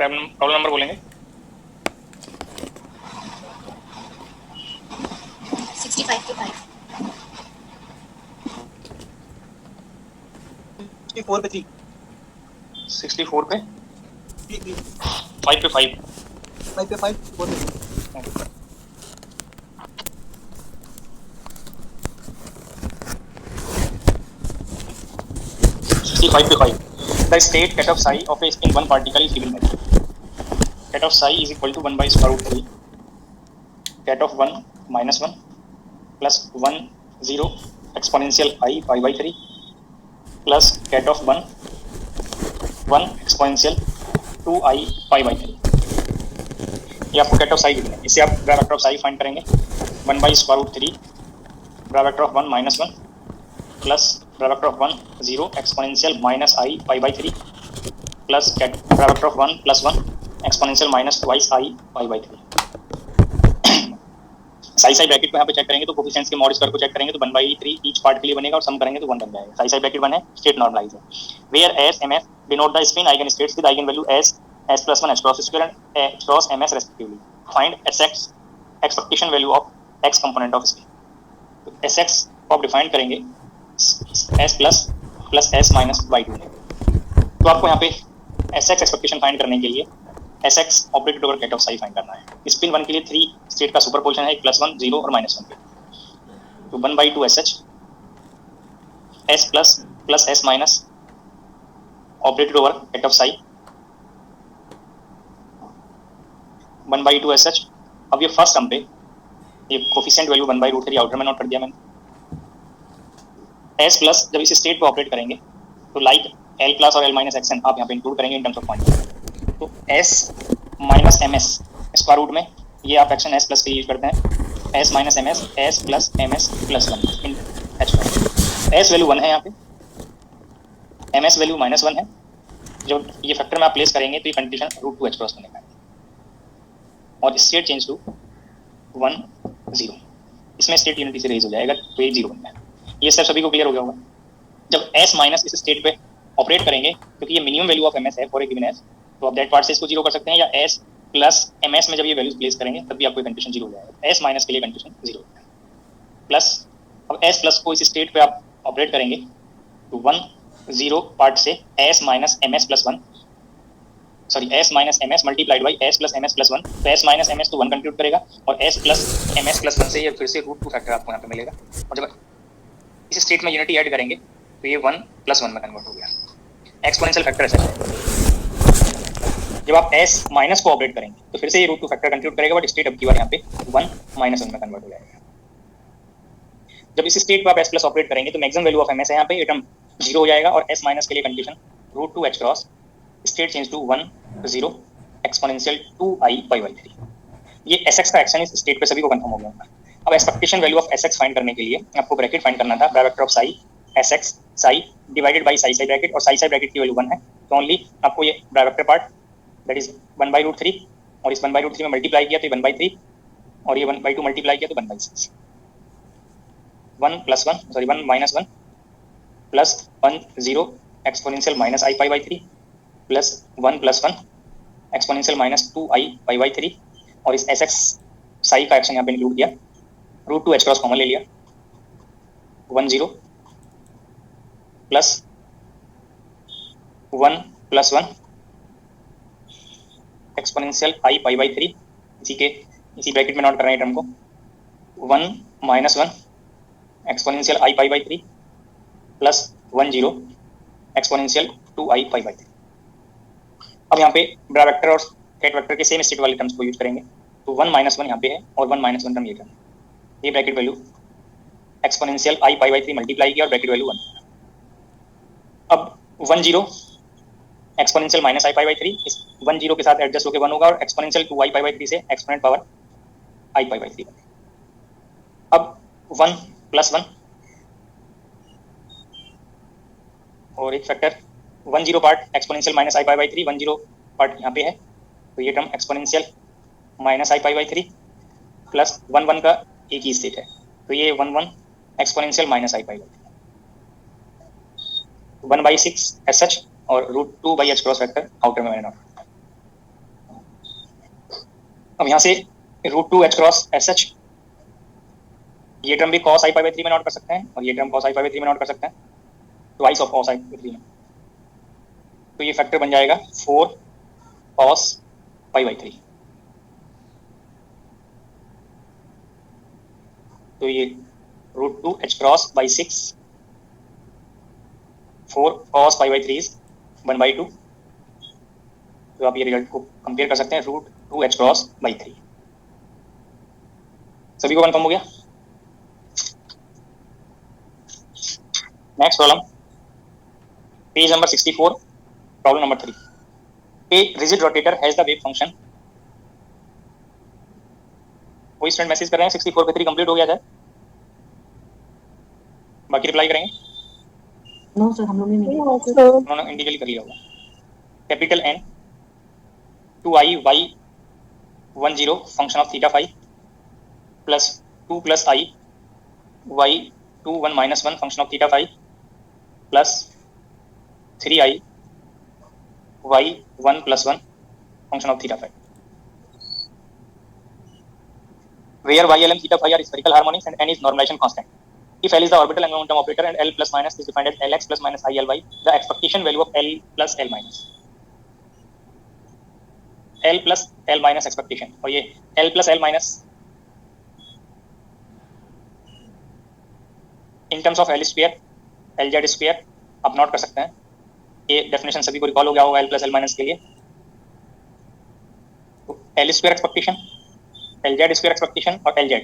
Problem number बोलेंगे 65 के 5 64 पे 3 64 पे 3 5 पे 5 5 पे 5 4 पे 3 65 पे 5 the state cut of psi of a spin one particle is given by cut of psi is equal to 1 by square root 3 cut of 1 minus 1 plus 1 0 exponential I pi by 3 plus cat of 1 1 exponential 2 I pi by 3 ये आपको cat of psi given है। इससे आप bra vector of psi find करेंगे 1 by square root 3 bra vector of 1 minus 1 plus bra vector of 1 0 exponential minus I pi by 3 plus cat bra vector of 1 plus 1 exponential minus twice I pi by 3 Sai Sai bracket को यहाँ पे check करेंगे तो coefficients के mod square को check करेंगे तो 1/3 each part के लिए बनेगा और सम करेंगे तो 1 बन जाएगा। साई साई ब्रैकेट 1 है, स्टेट नॉर्मलाइज है। Where S M F denote the spin eigen states with eigen value S S plus 1 S cross square and S cross M S respectively. Find S X expectation value of x component of spin. तो S X को आप define करेंगे S plus S minus by 2। तो आपको यहाँ पे S X expectation find करने के लिए S X operated over ket of psi find करना है। स्पिन 1 के लिए 3 स्टेट का सुपरपोजिशन है, एक +1 0 और -1 पे। तो 1/2 S H S plus S minus operated over ket of psi 1/2 S H. अब ये फर्स्ट टर्म पे ये कोफिशिएंट वैल्यू 1/√3 आउटर में नोट कर दिया मैंने। एस प्लस जब इस स्टेट पे ऑपरेट करेंगे तो लाइक एल प्लस और एल माइनस एक्सन आप यहाँ पे इंक्लूड करेंगे इन टर्म्स ऑफ क्वांटिटी। तो S minus M S square root में ये आप एक्शन एस प्लस के यूज करते हैं, S minus M S plus M S plus 1 in H. S value 1 है यहाँ पे, एम एस वैल्यू -1 है। जो ये फैक्टर में आप प्लेस करेंगे तो ये कंडीशन √2 एच क्रॉस बनेगा और स्टेट चेंज टू 1 0। इसमें स्टेट यूनिटी से रेज हो जाएगा तो ये 0 बन जाएगा। ये स्टेप सभी को क्लियर हो गया होगा। जब एस माइनस इस स्टेट पे ऑपरेट करेंगे क्योंकि ये minimum value of M S है फॉर ए गिवन एस, तो आप दैट पार्ट से इसको 0 कर सकते हैं, या एस प्लस एम एस में जब ये वैल्यूज प्लेस करेंगे तब भी आपको कंडीशन 0 हो जाएगा। एस माइनस के लिए कंडीशन 0 प्लस अब एस प्लस को इस स्टेट पे आप ऑपरेट करेंगे तो 1 0 पार्ट से S minus M S plus 1 sorry S minus M S multiplied by S plus M S plus 1। तो एस माइनस एम एस तो 1 कंप्यूट करेगा और S plus M S plus 1 से ये फिर से √2 फैक्टर आपको यहाँ पे मिलेगा। और जब इस स्टेट में यूनिटी ऐड करेंगे तो ये 1 + 1 में कन्वर्ट हो गया। एक्सपोनेंशियल फैक्टर ऐसा है। जब आप s माइनस को ऑपरेट करेंगे तो फिर से ये √2 फैक्टर कंप्यूट करेगा, बट स्टेट अब की बार यहाँ पे 1 - 1 में कन्वर्ट हो जाएगा। जब इस स्टेट पर आप s प्लस ऑपरेट करेंगे तो मैक्सिमम वैल्यू ऑफ ms है यहाँ पे, ये टर्म 0 हो जाएगा और s माइनस के लिए condition √2 h cross state change to 1 0 exponential 2i pi by 3। ये sx का एक्शन इस स्टेट पे सभी को कंफर्म हो गया। अब expectation value of sx find करने के लिए आपको ब्रैकेट फाइंड करना था, vector of Sai sx Sai divided by Sai Sai bracket, और साई साई ब्रैकेट की वैल्यू 1 है तो ओनली आपको ये वेक्टर पार्ट दैट इज 1/√3 और इस 1/√3 में मल्टीप्लाई किया तो 1/3 और ये 1/2 मल्टीप्लाई किया तो 1/6। 1 + 1 sorry 1 - 1 plus 1 0 exponential minus i pi by 3 plus 1 + 1 exponential minus 2i pi by 3 और इस sx साई का एक्शन यहाँ पे इंक्लूड किया, √2 h क्रॉस कॉमन ले लिया 1 0 plus 1 + 1 exponential i pi by 3 इसी ब्रैकेट में नोट कर रहे हैं टर्म को 1 - 1 exponential i pi by 3 plus 1 0 exponential 2i pi by 3। अब यहाँ पे ब्रा वेक्टर और कैट वेक्टर के सेम स्टेट वाले टर्म्स को यूज करेंगे तो 1 - 1 यहाँ पे है और 1 - 1 टर्म ये bracket value exponential i pi by 3 multiply किया और ब्रैकेट वैल्यू 1। अब 1 0 exponential minus i pi by 3 इस 1 0 के साथ एडजस्ट होकर 1 होगा और एक्सपोनेंशियल 2i pi by 3 से exponent power i pi by 3। अब 1 + 1 और एक factor 1 0 part exponential minus i pi by 3 1 0 part यहाँ पे है तो ये term exponential minus i pi by 3 plus 1 1 का एक ही स्टेट है तो ये 1 1 exponential minus i pi by 3 1/6 s h और √2 by H cross vector outer में मैंने नोट। अब यहाँ से root two h cross s h, ये टर्म भी कॉस आई पाई बाई 3 में नोट कर सकते हैं और ये term cos i pi by 3 में नोट कर सकते हैं, twice of cos i by 3 में। तो ये फैक्टर बन जाएगा 4 कॉस पाई बाई 3। तो ये root two h cross by 6, 4 cos pi by 3 is 1/2। तो आप ये रिजल्ट को कंपेयर कर सकते हैं, root two h cross by 3। सभी को कंफर्म हो गया? Next problem, page number 64, problem number 3। A rigid rotator has the wave function. कोई स्टूडेंट मैसेज कर रहे हैं 64 पे 3 कंप्लीट हो गया था, बाकी रिप्लाई करेंगे? नो सर, हम लोग ने नहीं। उन्होंने इंडिविजुअली कर लिया होगा। Capital N 2i y 10 function of theta phi plus 2 plus i y 21 minus 1 function of theta phi plus 3i y 1 plus 1 function of theta phi, where y, l and theta phi are spherical harmonics and n is normalization constant. If L is the orbital angular momentum operator and L plus minus is defined as Lx plus minus ILy, the expectation value of L plus L minus, L plus L minus expectation, और ये L plus L minus in terms of L square, LZ square आप note कर सकते हैं। ये definition सभी को recall हो गया होगा L plus L minus के लिए। तो L square expectation, LZ square expectation और LZ,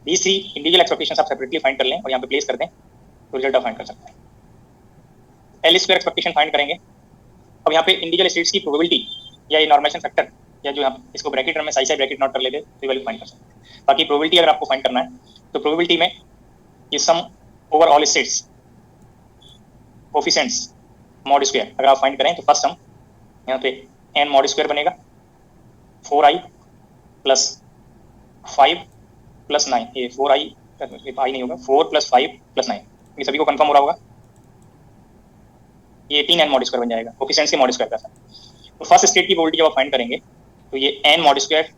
these three individual expectations आप सेपरेटली फाइंड कर लें और यहाँ पे प्लेस कर दें तो रिजल्ट आप फाइंड कर सकते हैं। L स्क्वायर एक्सपेक्टेशन फाइंड करेंगे। अब यहाँ पे इंडिविजुअल स्टेट्स की प्रोबेबिलिटी या ये नॉर्मलाइजेशन फैक्टर या जो यहाँ इसको ब्रैकेट में साई ब्रैकेट नोट कर लेते तो वैल्यू फाइंड कर सकते हैं। बाकी प्रोबेबिलिटी अगर आपको फाइंड करना है तो प्रोबेबिलिटी में ये sum over all states coefficients mod square अगर आप फाइंड करें तो फर्स्ट सम यहाँ पे n मॉड स्क्वायर बनेगा 4i प्लस 5 प्लस 9, ये 4i आई नहीं होगा, 4 प्लस 5 प्लस 9, ये सभी को कंफर्म हो रहा होगा। ये 18n मॉड स्क्वायर बन जाएगा, कोफिशिएंट्स के मॉड स्क्वायर का। तो फर्स्ट स्टेट की प्रोबेबिलिटी जब आप फाइंड करेंगे तो ये n mod square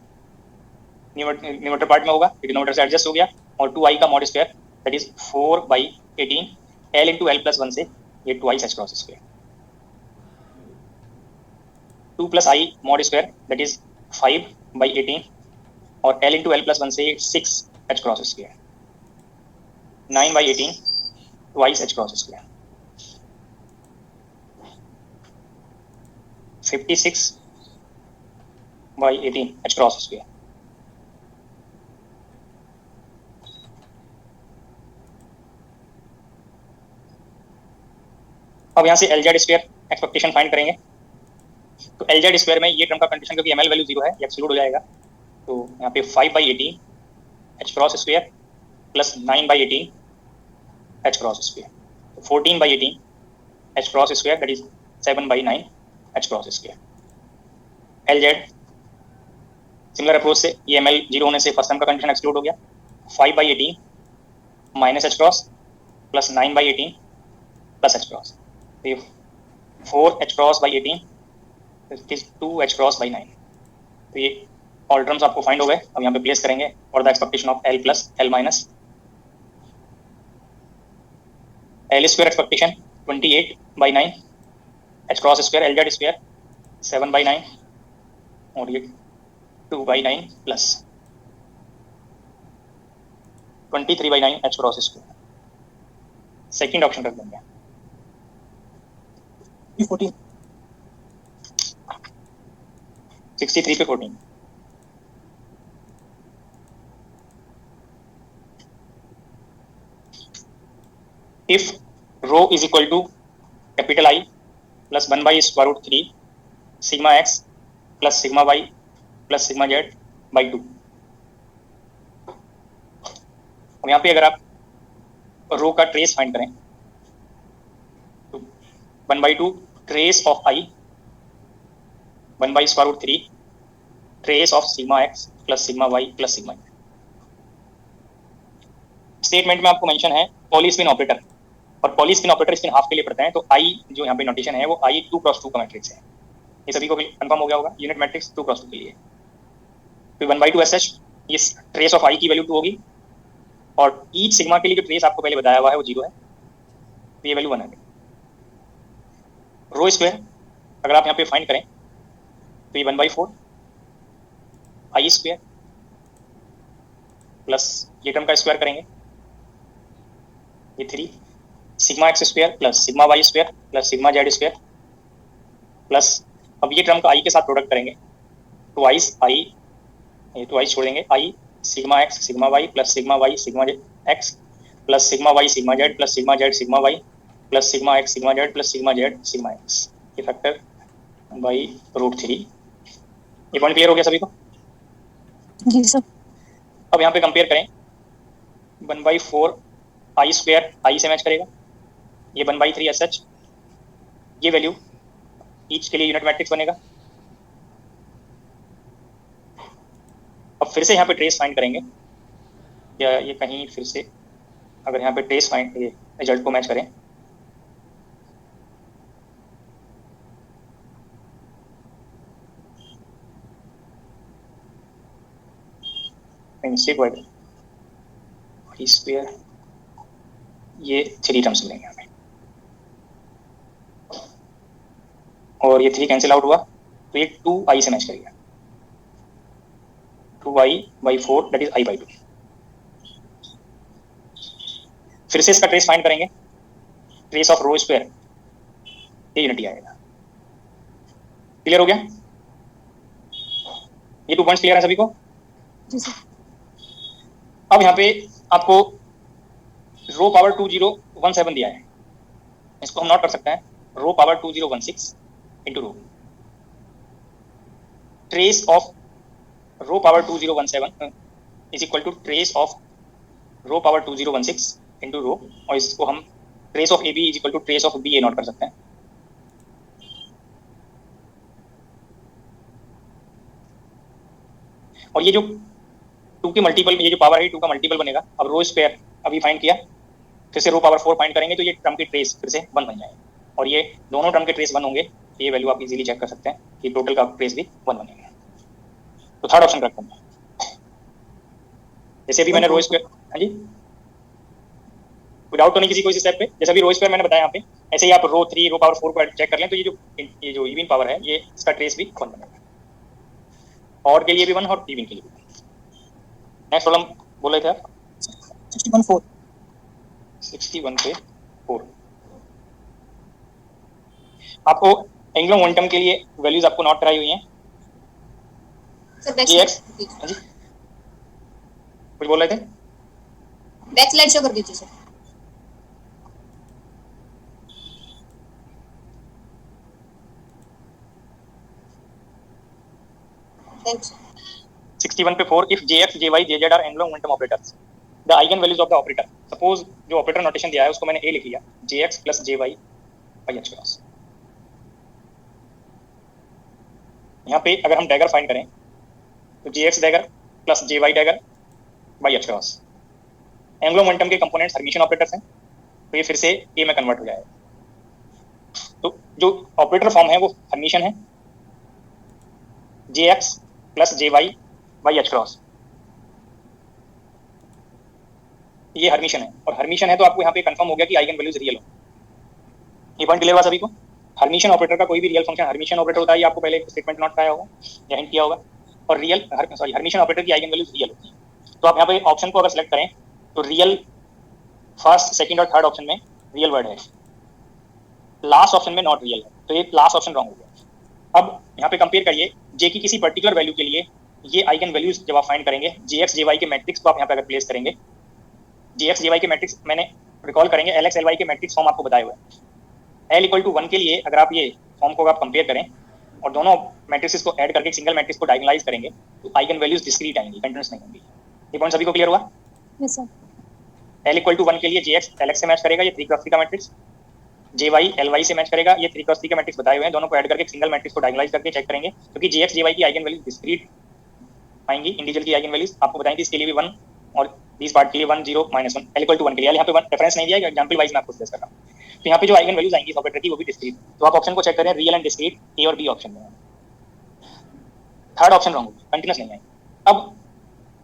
numerator part में होगा, डिनोमिनेटर से एडजस्ट हो गया, और 2i का mod square that is 4/18 l into l plus 1 से ये 2i h cross square, 2 plus i mod square that is 5/18 और l इंटू l प्लस 1 से 6 h cross square, 9/18 twice h cross square, 56/18 h cross square. अब यहाँ से LZ square expectation find करेंगे। तो LZ square में ये टर्म का कंडीशन क्योंकि ML वैल्यू 0 है, ये एक्सक्लूड हो जाएगा। तो यहाँ पे 5/18 h cross square plus 9/18 h cross square, तो 14/18 h cross square that is 7/9 h cross square. LZ similar approach से ये ML 0 होने से फर्स्ट टर्म का कंडीशन एक्सक्लूड हो गया, 5/18 minus h cross plus 9/18 plus h cross, तो ये 4h cross by 18 it is 2h cross by 9। तो ये ऑल टर्म्स आपको फाइंड हो गए। अब यहाँ पे प्लेस करेंगे for the expectation of L plus L minus. L square expectation 28/9 h cross square LZ square 7/9 और ये 2/9 plus 23/9 h cross square. Second option रख देंगे 14 63 पे 14। If rho is equal to capital I plus 1 by square root 3 sigma x plus sigma y plus sigma z by 2। अब यहाँ पे अगर आप रो का ट्रेस फाइंड करें तो 1/2 trace of I 1 by square root 3 trace of sigma x plus sigma y plus sigma z। Statement में आपको मेंशन है पॉली स्पिन ऑपरेटर, और poly spin operator spin half के लिए पढ़ते हैं, तो I जो यहाँ पे नोटेशन है वो I 2 क्रॉस 2 का मैट्रिक्स है। ये सभी को कंफर्म हो गया होगा, यूनिट मैट्रिक्स 2 क्रॉस 2 के लिए। तो 1/2 SH, ये ट्रेस ऑफ आई की वैल्यू 2 होगी, और ईच सिग्मा के लिए जो ट्रेस आपको पहले बताया हुआ है वो 0 है, तो ये वैल्यू 1 है। रो स्क्वायर अगर आप यहाँ पे फाइंड करें तो ये 1/4 आई स्क्वायर प्लस ये टर्म का स्क्वायर करेंगे, ये 3 sigma x square plus sigma y square plus sigma z square plus, अब ये टर्म का आई के साथ प्रोडक्ट करेंगे, ट्वाइस आई, ये ट्वाइस छोड़ेंगे, i sigma x sigma y plus sigma y sigma x plus sigma y sigma z plus sigma Z sigma y plus sigma x sigma z plus sigma Z sigma x, ये factor by √3। ये point clear हो गया सभी को? जी sir. अब यहाँ पे कंपेयर करें, 1/4 आई स्क्वायर आई से मैच करेगा, ये 1/3 SH, ये वैल्यू ईच के लिए यूनिट मैट्रिक्स बनेगा। अब फिर से यहाँ पे ट्रेस फाइंड करेंगे, या ये कहीं फिर से अगर यहाँ पे ट्रेस फाइंड ये रिजल्ट को मैच करें, स्क्वायर, ये 3 टर्म्स मिलेंगे हमें, और ये 3 कैंसिल आउट हुआ, तो ये 2i से मैच करेगा, 2i/4 दैट इज i/2। फिर से इसका ट्रेस फाइंड करेंगे, ट्रेस ऑफ रो स्क्वायर, ये यूनिटी आएगा। क्लियर हो गया? ये 2 पॉइंट्स क्लियर है सभी को? जी सर। अब यहाँ पे आपको रो पावर 2017 दिया है, इसको हम नोट कर सकते हैं, rho power 2016 into rho, trace of rho power 2017 is equal to trace of rho power 2016 into rho, और इसको हम trace of A B is equal to trace of B A note कर सकते हैं। और ये जो 2 के मल्टीपल, ये जो पावर है 2 का मल्टीपल बनेगा। अब रो स्क्वायर अभी फाइंड किया, फिर से रो पावर 4 फाइंड करेंगे तो ये टर्म के ट्रेस फिर से 1 बन जाएंगे, और ये दोनों टर्म के ट्रेस 1 होंगे, तो ये वैल्यू आप इजीली चेक कर सकते हैं कि टोटल का ट्रेस भी 1 बनेगा। तो थर्ड ऑप्शन रखते हैं, जैसे अभी मैंने रो स्क्वायर, हाँ जी, विदाउट तो नहीं किसी को इस स्टेप पे, जैसे अभी रो स्क्वायर मैंने बताया यहाँ पे, ऐसे ही आप रो 3 रो पावर 4 को चेक कर लें, तो ये जो इवन पावर है, ये इसका ट्रेस भी 1 बनेगा, और के लिए भी 1 और इवन के लिए भी 1। नेक्स्ट प्रॉब्लम बोल रहे थे आप? 61 पे 4। आपको एंगुलर मोमेंटम के लिए वैल्यूज आपको नोट कराई हुई हैं। सर बैक Gx, हाँ जी, कुछ बोल रहे थे? बैक स्लाइड शो कर दीजिए सर। थैंक्स। 61 पे 4, if Jx, Jy, Jz are angular momentum operators, the eigen values of the operator, suppose जो ऑपरेटर नोटेशन दिया है उसको मैंने a लिख लिया, Jx plus Jy by h cross. यहाँ पे अगर हम डैगर फाइंड करें तो Jx dagger plus Jy dagger by h cross, angular momentum के कंपोनेंट्स हर्मिशियन ऑपरेटर्स हैं, तो ये फिर से a में कन्वर्ट हो जाएगा। तो जो ऑपरेटर फॉर्म है वो हर्मिशियन है, Jx plus Jy by h cross, ये हर्मिशियन है, और हर्मिशियन है तो आपको यहाँ पे कंफर्म हो गया कि आइगन वैल्यूज रियल हो। ये पॉइंट क्लियर हुआ सभी को? हर्मिशियन ऑपरेटर का कोई भी रियल फंक्शन हर्मिशियन ऑपरेटर होता है, ये आपको पहले स्टेटमेंट नोट कराया होगा या हिंट किया होगा, और रियल हर्मिशियन ऑपरेटर की आइगन वैल्यूज रियल होती है। तो आप यहाँ पे ऑप्शन को अगर सेलेक्ट करें तो रियल फर्स्ट, सेकंड और थर्ड ऑप्शन में रियल वर्ड है, लास्ट ऑप्शन में नॉट रियल है, तो ये लास्ट ऑप्शन रॉन्ग हो गया। अब यहाँ पे कंपेयर करिए, जे की किसी पर्टिकुलर वैल्यू के लिए ये आइगन वैल्यूज जब आप फाइंड करेंगे, Jx Jy के मैट्रिक्स को आप यहाँ पे अगर प्लेस करेंगे, Jx Jy के मैट्रिक्स मैंने रिकॉल करेंगे, Lx Ly के मैट्रिक्स फॉर्म आपको बताए हुए हैं। L = 1 के लिए अगर आप ये फॉर्म को आप कंपेयर करें और दोनों मैट्रिक्स को ऐड करके एक सिंगल मैट्रिक्स को डायगोनलाइज करेंगे तो आइगन वैल्यूज डिस्क्रीट आएंगी, कंटीन्यूअस नहीं होंगी। ये पॉइंट सभी को क्लियर हुआ? Yes sir. L = 1 के लिए Jx Lx से मैच करेगा, ये 3x3 का मैट्रिक्स, Jy Ly से मैच करेगा, ये 3x3 के मैट्रिक्स बताए हुए हैं, दोनों को ऐड करके एक सिंगल मैट्रिक्स को डायगोनलाइज करके चेक करेंगे, क्योंकि Jx Jy की आइगन वैल्यूज डिस्क्रीट आएंगी, इंडिविजुअल की आइगन वैल्यूज आपको बताएंगे, इसके लिए भी 1 और इस पार्ट के लिए 1 0 -1। L = 1 के लिए यहाँ पे रेफरेंस नहीं दिया, एग्जांपल वाइज मैं आपको डिस्कस कर रहा हूँ। तो यहाँ पे जो आइगन वैल्यूज आएंगी ऑपरेटर की वो भी डिस्क्रीट, तो आप ऑप्शन को चेक करें, रियल एंड डिस्क्रीट, ए और बी ऑप्शन में। थर्ड ऑप्शन रॉन्ग होगा, कंटीन्यूअस नहीं आएंगे। अब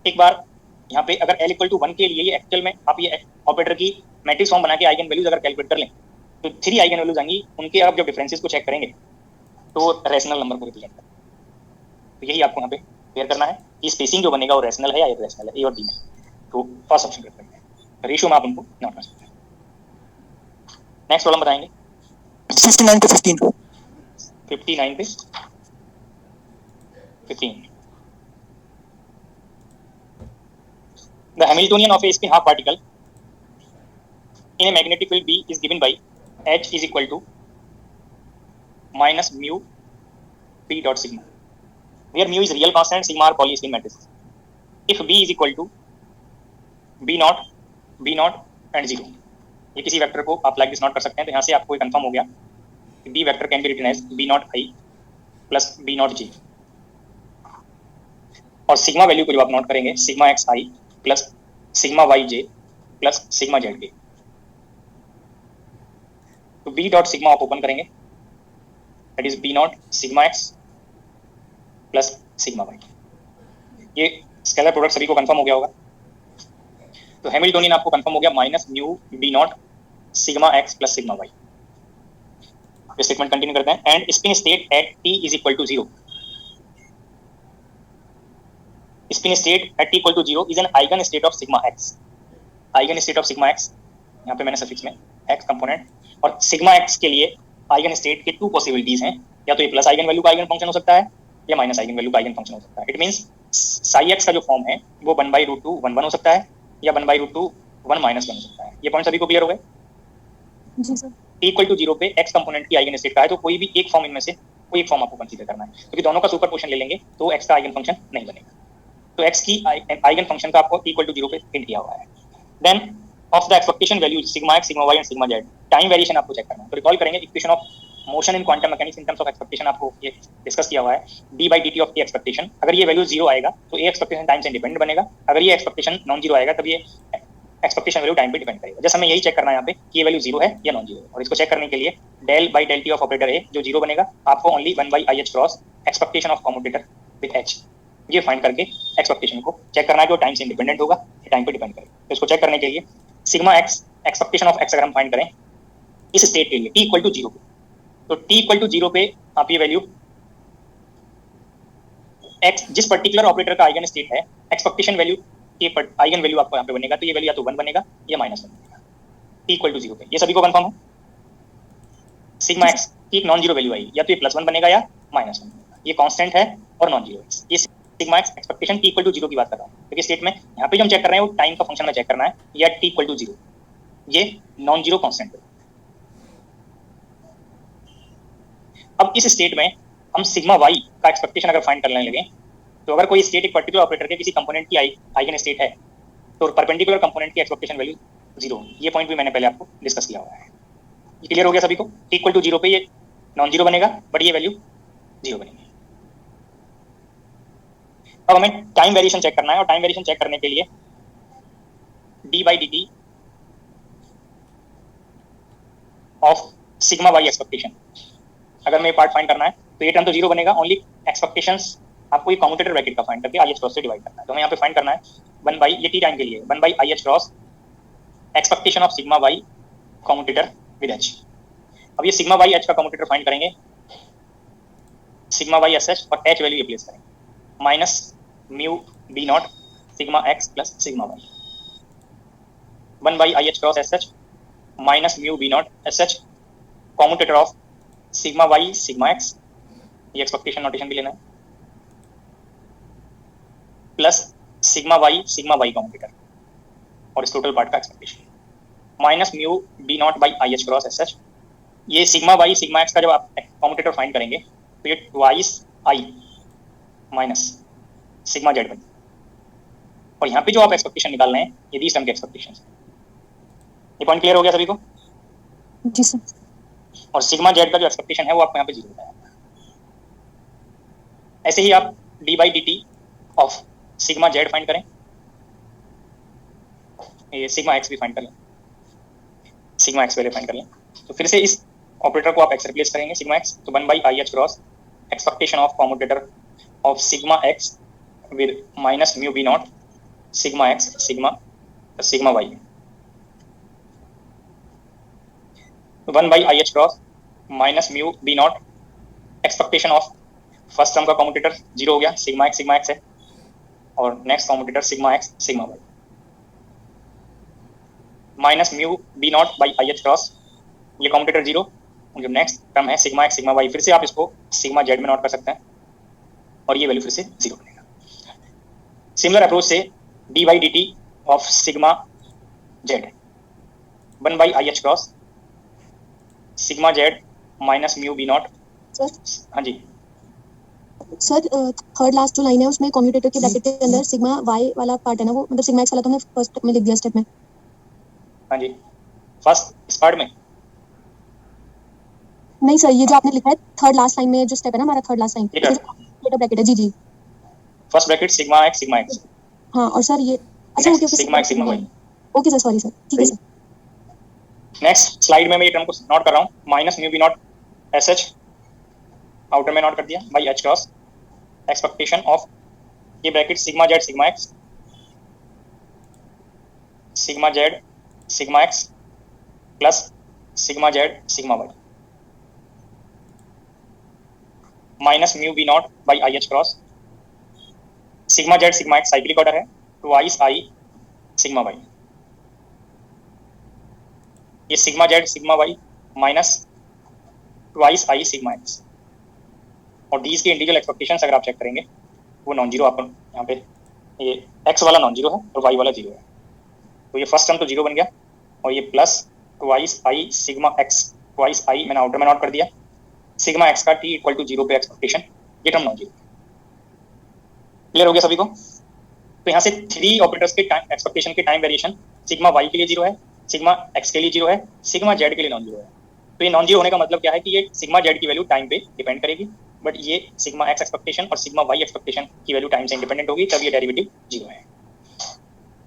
एक बार यहाँ पे अगर L इक्वल टू 1 के लिए ये एक्चुअल में आप ये ऑपरेटर की मैट्रिक्स फॉर्म बना के आइगन वैल्यूज अगर कैलकुलेट कर लें तो 3 आइगन वैल्यूज आएंगी, उनके आप जब डिफरेंसेस को चेक करेंगे तो रेशनल नंबर को रिप्रेजेंट करें। तो यही आपको यहाँ पे क्लियर करना है कि स्पेसिंग जो बनेगा वो रेशनल है या इरेशनल है, ए और बी में। तो फर्स्ट ऑप्शन करते हैं, रेशियो में आप उनको नोट कर सकते हैं। नेक्स्ट प्रॉब्लम बताएंगे 59 to 15. 59 पे 15। The Hamiltonian of a spin half particle in a magnetic field B is given by H is equal to minus mu P dot sigma, where mu is real constant, sigma are Pauli spin matrices. If B is equal to B naught and 0, ये किसी vector को आप like this note कर सकते हैं। तो यहाँ से आपको कंफर्म हो गया कि B vector can be written as B naught I plus B naught J, और सिग्मा वैल्यू को जब आप नोट करेंगे sigma x i plus sigma y j plus sigma z के। तो बी डॉट सिग्मा आप ओपन करेंगे, that is b naught sigma x plus sigma Y. ये स्केलर प्रोडक्ट सभी को कंफर्म हो गया होगा। तो हैमिल्टोनियन आपको कंफर्म हो गया minus mu B naught sigma x plus sigma Y. ये स्टेटमेंट कंटिन्यू करते हैं। And spin state at t is equal to 0, spin state at t equal to 0 is an eigen state of sigma x. Eigen state of sigma x, यहाँ पे मैंने suffix में x component, और sigma x के लिए eigen state के 2 possibilities हैं, या तो ये प्लस आइगन वैल्यू का आइगन फंक्शन हो सकता है या माइनस आइगन वैल्यू का आइगन फंक्शन हो सकता है। इट मींस साई x का जो फॉर्म है वो 1/√2 1 1 हो सकता है या 1/√2 1 -1 हो सकता है। ये पॉइंट सभी को क्लियर हो गए? जी सर। t इक्वल टू 0 पे x कंपोनेंट की आइगन स्टेट का है, तो कोई भी एक फॉर्म इनमें से कोई एक फॉर्म आपको कंसीडर करना है, क्योंकि दोनों का सुपरपोजिशन ले लेंगे तो x का आइगन फंक्शन नहीं बनेगा। तो x की आइगन फंक्शन का आपको इक्वल टू 0 पे प्रिंट किया हुआ है। Then of the expectation value sigma x, sigma y and sigma z, time variation आपको चेक करना है। तो रिकॉल करेंगे equation of motion in quantum mechanics in terms of expectation आपको ये डिस्कस किया हुआ है। d/dt ऑफ a एक्सपेक्टेशन, अगर ये वैल्यू 0 आएगा तो a एक्सपेक्टेशन टाइम से इंडिपेंडेंट बनेगा, अगर ये एक्सपेक्टेशन नॉन जीरो आएगा तब ये एक्सपेक्टेशन वैल्यू टाइम पे डिपेंड करेगा। जैसे हमें यही चेक करना है यहाँ पे कि ये वैल्यू 0 है या नॉन जीरो है, और इसको चेक करने के लिए del/del t of operator a जो 0 बनेगा, आपको only 1/ih cross expectation of commutator with h ये फाइंड करके एक्सपेक्टेशन को चेक करना है कि वो टाइम से इंडिपेंडेंट होगा या टाइम पे डिपेंड करेगा। तो इसको चेक करने के लिए sigma x expectation of x अगर हम फाइंड करें इस स्टेट के लिए t इक्वल टू 0 पे, तो t इक्वल टू 0 पे आप ये वैल्यू x जिस पर्टिकुलर ऑपरेटर का आइगन स्टेट है एक्सपेक्टेशन वैल्यू ये आइगन वैल्यू आपको यहाँ पे बनेगा, तो ये वैल्यू या तो 1 बनेगा या -1 बनेगा t इक्वल टू 0 पे। ये सभी को कंफर्म है? सिग्मा x की एक नॉन जीरो वैल्यू आई, या तो ये +1 बनेगा या -1 बनेगा, ये कांस्टेंट है और नॉन जीरो है। ये sigma x expectation t equal to 0 की बात कर रहा हूँ, क्योंकि स्टेट में यहाँ पे जो हम चेक कर रहे हैं वो टाइम का फंक्शन में चेक करना है, या t इक्वल टू 0 ये नॉन जीरो कांस्टेंट है। अब इस स्टेट में हम सिग्मा y का एक्सपेक्टेशन अगर फाइंड करने लगे, तो अगर कोई स्टेट एक पर्टिकुलर ऑपरेटर के किसी कंपोनेंट की आइगन स्टेट है तो परपेंडिकुलर कंपोनेंट की एक्सपेक्टेशन वैल्यू 0, ये पॉइंट भी मैंने पहले आपको डिस्कस किया हुआ है। ये क्लियर हो गया सभी को? t इक्वल टू 0 पे ये नॉन जीरो बनेगा बट ये वैल्यू 0 बनेगी। अब हमें टाइम वेरिएशन चेक करना है, और टाइम वेरिएशन चेक करने के लिए d/dt of sigma y expectation, अगर मैं पार्ट फाइंड करना है तो ये टर्म तो 0 बनेगा, ओनली एक्सपेक्टेशंस आपको ये कम्यूटेटर ब्रैकेट का फाइंड करके IH क्रॉस से डिवाइड करना है। तो हमें यहाँ पे फाइंड करना है 1 बाई ये t टाइम के लिए 1/IH cross expectation of sigma y commutator with h। अब ये सिग्मा y h का कम्यूटेटर फाइंड करेंगे, सिग्मा y SH और h वैल्यू रिप्लेस करेंगे, minus mu b not sigma x plus sigma y, 1/IH cross SH minus mu b not SH commutator of sigma y sigma x, ये expectation notation भी लेना है, plus sigma y commutator और इस total part का expectation, minus mu b not by IH cross SH। ये sigma y sigma x का जब आप कम्यूटेटर फाइंड करेंगे तो ये twice i minus sigma z बनेगा, और यहाँ पे जो आप एक्सपेक्टेशन निकाल रहे हैं ये दी सम के एक्सपेक्टेशन। ये पॉइंट क्लियर हो गया सभी को? जी सर। और सिग्मा z का जो एक्सपेक्टेशन है वो आपको यहाँ पे 0 बताया। ऐसे ही आप d/dt of sigma z find करें, ये सिग्मा x भी फाइंड कर लें, सिग्मा x पहले फाइंड कर लें, तो फिर से इस ऑपरेटर को आप x रिप्लेस करेंगे सिग्मा x, तो 1/IH cross expectation of commutator of sigma x with minus mu b naught sigma x sigma y 1 by i h cross minus mu b naught expectation of first term का commutator 0 हो गया, sigma x है, और next commutator sigma x sigma Y minus mu B naught by I H cross, ये commutator 0, जो next term है sigma x sigma y, फिर से आप इसको सिग्मा जेड में नोट कर सकते हैं और ये वैल्यू फिर से 0 बनेगा। सिमिलर अप्रोच से d by d t of sigma z 1 by I H cross sigma z minus mu B naught. Sir हाँ जी सर थर्ड लास्ट जो लाइन है उसमें कम्यूटेटर के ब्रैकेट के अंदर सिग्मा वाई वाला पार्ट है ना, वो मतलब सिग्मा एक्स वाला तो हमने फर्स्ट में लिख दिया स्टेप में। हाँ जी फर्स्ट इस पार्ट में नहीं सर, ये जो आपने लिखा है थर्ड लास्ट लाइन में जो स्टेप है ना हमारा, third last line commutator bracket है। जी जी फर्स्ट ब्रैकेट सिग्मा एक्स हाँ, और सर ये अच्छा okay sigma x sigma y. Okay sir, sorry sir, ठीक है सर। नेक्स्ट स्लाइड में मैं ये टर्म को नोट कर रहा हूँ, minus mu B naught S H outer में नोट कर दिया by H cross expectation of ये bracket sigma Z sigma x plus sigma Z sigma Y minus mu B naught by I H cross sigma Z sigma X cyclic order है, twice I sigma Y, ये sigma Z sigma Y minus twice I sigma X, और डीज के integral expectations अगर आप check करेंगे वो non zero, आपको यहाँ पे ये एक्स वाला नॉन जीरो है और वाई वाला 0 है, तो ये फर्स्ट टर्म तो 0 बन गया, और ये plus twice I sigma x, twice I मैंने आउटर में नोट कर दिया, सिग्मा एक्स का टी इक्वल टू 0 पे एक्सपेक्टेशन, ये टर्म नॉन जीरो। क्लियर हो गया सभी को? तो यहाँ से 3 ऑपरेटर्स के टाइम एक्सपेक्टेशन के टाइम वेरिएशन सिग्मा वाई के लिए 0 है, सिग्मा एक्स के लिए 0 है, सिग्मा जेड के लिए नॉन जीरो है। तो ये नॉन जीरो होने का मतलब क्या है कि ये सिग्मा जेड की वैल्यू टाइम पे डिपेंड करेगी, बट ये सिग्मा एक्स एक्सपेक्टेशन और सिग्मा वाई एक्सपेक्टेशन की वैल्यू टाइम से इंडिपेंडेंट होगी, तब ये डेरिवेटिव 0 है।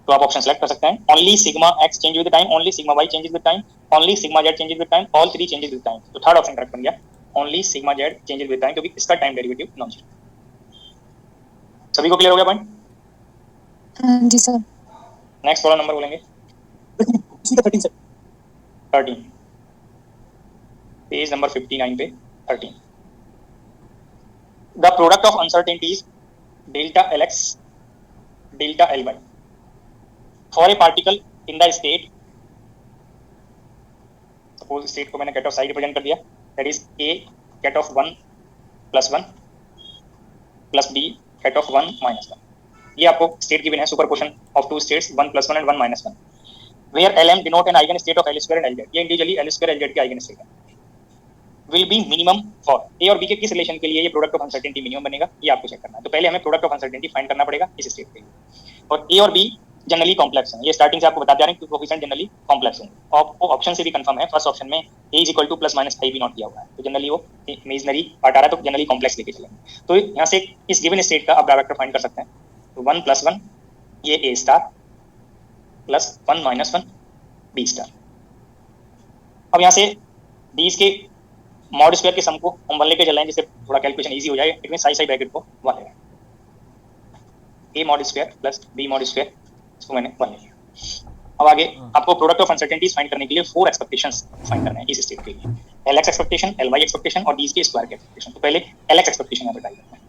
तो आप ऑप्शन सेलेक्ट कर सकते हैं, only sigma x change with time, only sigma y changes with time, only sigma z changes with time, all 3 changes with time. तो थर्ड ऑप्शन करेक्ट बन गया, only sigma z changes with time, क्योंकि इसका time derivative non zero. सभी को clear हो गया point? जी sir. Next वाला नंबर बोलेंगे 13 सर। 13 पेज नंबर 59 पे 13। The product of uncertainties delta Lx delta Ly for a particle in the state, suppose state को मैंने cat of psi रिप्रेजेंट कर दिया, that is A cat of 1 plus 1 plus B cat of 1 minus 1। ये आपको state given है, superposition of 2 states 1 plus 1 and 1 minus 1, where Lm denote an eigen state of L square and Lz। ये individually L square Lz के eigen state है। Will be minimum for a और B के किस relation के लिए ये प्रोडक्ट ऑफ अनसर्टेनिटी मिनिमम बनेगा, ये आपको चेक करना है। तो पहले हमें प्रोडक्ट ऑफ अनसर्टेनिटी फाइंड करना पड़ेगा इस स्टेट के लिए, और ए और बी जनरली कॉम्प्लेक्स हैं, ये स्टार्टिंग से आपको बताते आ रहे हैं कि कोएफिशिएंट जनरली कॉम्प्लेक्स हैं। आपको ऑप्शन से भी कंफर्म है, फर्स्ट ऑप्शन में A is equal to plus minus 5 भी नॉट किया हुआ है, तो जनरली वो इमेजिनरी पार्ट आ रहा है, तो जनरली कॉम्प्लेक्स लेके चलेंगे। तो यहाँ से इस गिवन स्टेट का आप डायरेक्टर फाइंड कर सकते हैं, तो 1 plus 1 ये A star plus 1 minus 1 B star. अब यहाँ से डीज के मॉड स्क्वायर के सम को हम 1 लेके चल रहे हैं, जिससे थोड़ा कैलकुलेशन इजी हो जाएगा। इट मीन साई ब्रैकेट को 1 ले रहे हैं, A mod square plus B mod square, इसको मैंने 1 ले लिया। अब आगे आपको प्रोडक्ट ऑफ अनसर्टेनिटीज फाइंड करने के लिए 4 एक्सपेक्टेशंस फाइंड करने हैं इस स्टेट के लिए, L x expectation, L y expectation और डीज के स्क्वायर के एक्सपेक्टेशन। तो पहले एल एक्स एक्सपेक्टेशन यहाँ पे टाइप करते हैं।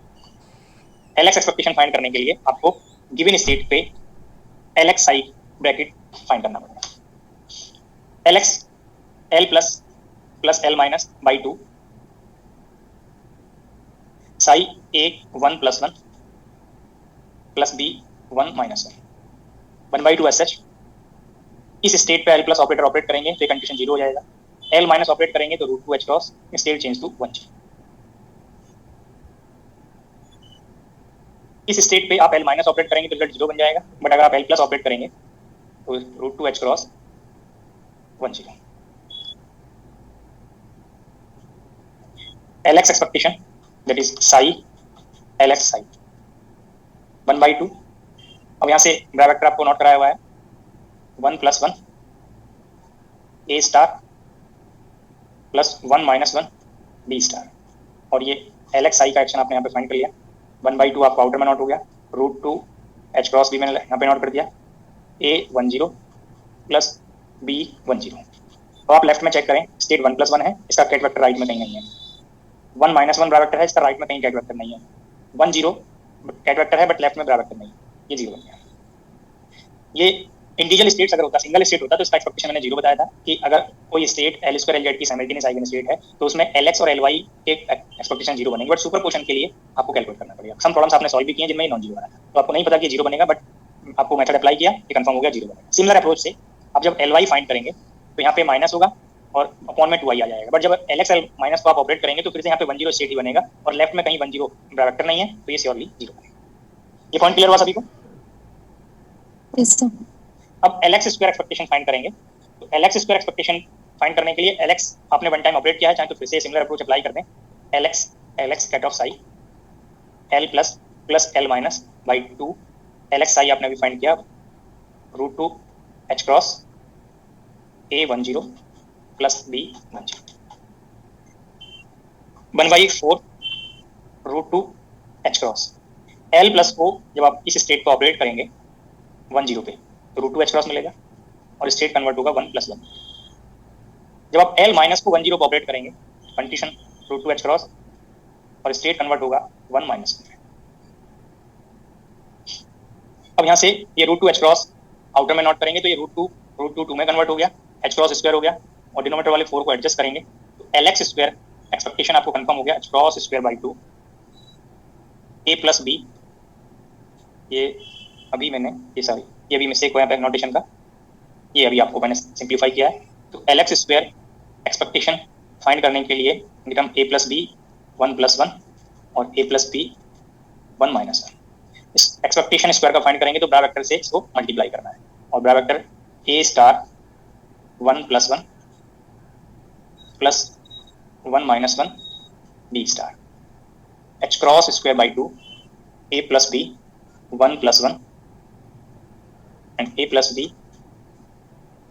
एल एक्स एक्सपेक्टेशन फाइंड करने के लिए आपको गिवन स्टेट पे L x psi bracket find करना पड़ेगा। L x L plus L minus by 2 psi a 1 plus 1 plus b 1 minus 1 1/2 S h. इस स्टेट पे एल प्लस ऑपरेटर ऑपरेट करेंगे तो कंडीशन 0 हो जाएगा, एल माइनस ऑपरेट करेंगे तो root 2 h cross, state change to 1 जी। इस स्टेट पे आप एल माइनस ऑपरेट करेंगे तो रिजल्ट 0 बन जाएगा, बट अगर आप एल प्लस ऑपरेट करेंगे तो root 2 h cross 1 0। L x expectation that is psi L x psi 1/2। अब यहाँ से ब्रैकेट आपको नोट कराया हुआ है 1 plus 1 A star plus 1 minus 1 B star, और ये एल एक्स आई का एक्शन आपने यहाँ पे फाइंड कर लिया। 1/2 आपको आउटर में नोट हो गया, root two h cross b मैंने यहाँ पे नोट कर दिया, A10 प्लस B10। तो आप लेफ्ट में चेक करें, स्टेट 1+1 है, इसका कैट वेक्टर राइट में कहीं नहीं है। 1 - 1 बड़ा वेक्टर है, इसका राइट में कहीं कैट वेक्टर नहीं है। 10 कैट वेक्टर है बट लेफ्ट में बड़ा वेक्टर नहीं है, ये 0 बन गया। ये इंडिविजुअल स्टेट्स अगर होता, सिंगल स्टेट होता तो इसका एक्सपेक्टेशन मैंने 0 बताया था कि अगर कोई स्टेट L² LZ की साइमल्टेनियस आइगन स्टेट है तो उसमें LX और LY के एक्सपेक्टेशन 0 बनेंगे, बट सुपरपोजिशन के लिए आपको कैलकुलेट करना पड़ेगा। सम प्रॉब्लम्स आपने सॉल्व भी किए जिनमें नॉन 0 बना था, तो आपको नहीं पता कि 0 बनेगा, बट आपको मेथड अप्लाई किया, ये कंफर्म हो गया 0 बनेगा। सिमिलर अप्रोच से आप जब LY फाइंड करेंगे तो यहाँ पे माइनस होगा और अपॉन में 2i आ जाएगा, बट जब LX L माइनस को आप ऑपरेट करेंगे तो फिर से यहाँ पे 10 स्टेट ही बनेगा और लेफ्ट में कहीं 10 बड़ा वेक्टर नहीं है, तो ये श्योरली 0 बनेगा। ये पॉइंट क्लियर हुआ सभी को? Yes sir. अब LX² एक्सपेक्टेशन फाइंड करेंगे, तो LX² एक्सपेक्टेशन फाइंड करने के लिए LX आपने वन टाइम ऑपरेट किया है, चाहे तो फिर से सिमिलर अप्रोच अप्लाई कर दें। LX ket of psi L plus L minus by 2 LX psi आपने अभी फाइंड किया, root two h cross A10 plus B10 1/4 root two h cross L plus O। जब आप इस स्टेट को ऑपरेट करेंगे 10 पे तो रूट टू एच क्रॉस मिलेगा और स्टेट कन्वर्ट होगा 1+1। जब आप L माइनस को 10 पे ऑपरेट करेंगे, condition root two h cross और स्टेट कन्वर्ट होगा 1-1। अब यहाँ से ये root two h cross outer में नोट करेंगे तो ये रूट टू में कन्वर्ट हो गया, एच क्रॉस स्क्वायर हो गया और डिनोमिनेटर वाले 4 को एडजस्ट करेंगे तो LX² एक्सपेक्टेशन आपको कंफर्म हो गया, H cross square by 2 A plus B। ये अभी मैंने ये अभी मिस्टेक हुआ है नोटेशन का, ये अभी आपको मैंने सिंप्लीफाई किया है। तो LX² एक्सपेक्टेशन फाइंड करने के लिए निकम A प्लस B 1+1 और A प्लस B 1-1। इस एक्सपेक्टेशन स्क्वायर का फाइंड करेंगे तो बड़ा वेक्टर से इसको मल्टीप्लाई करना है और बड़ा vector A* 1+1 plus 1-1 B*, H cross square by 2 A plus B 1+1 and A plus B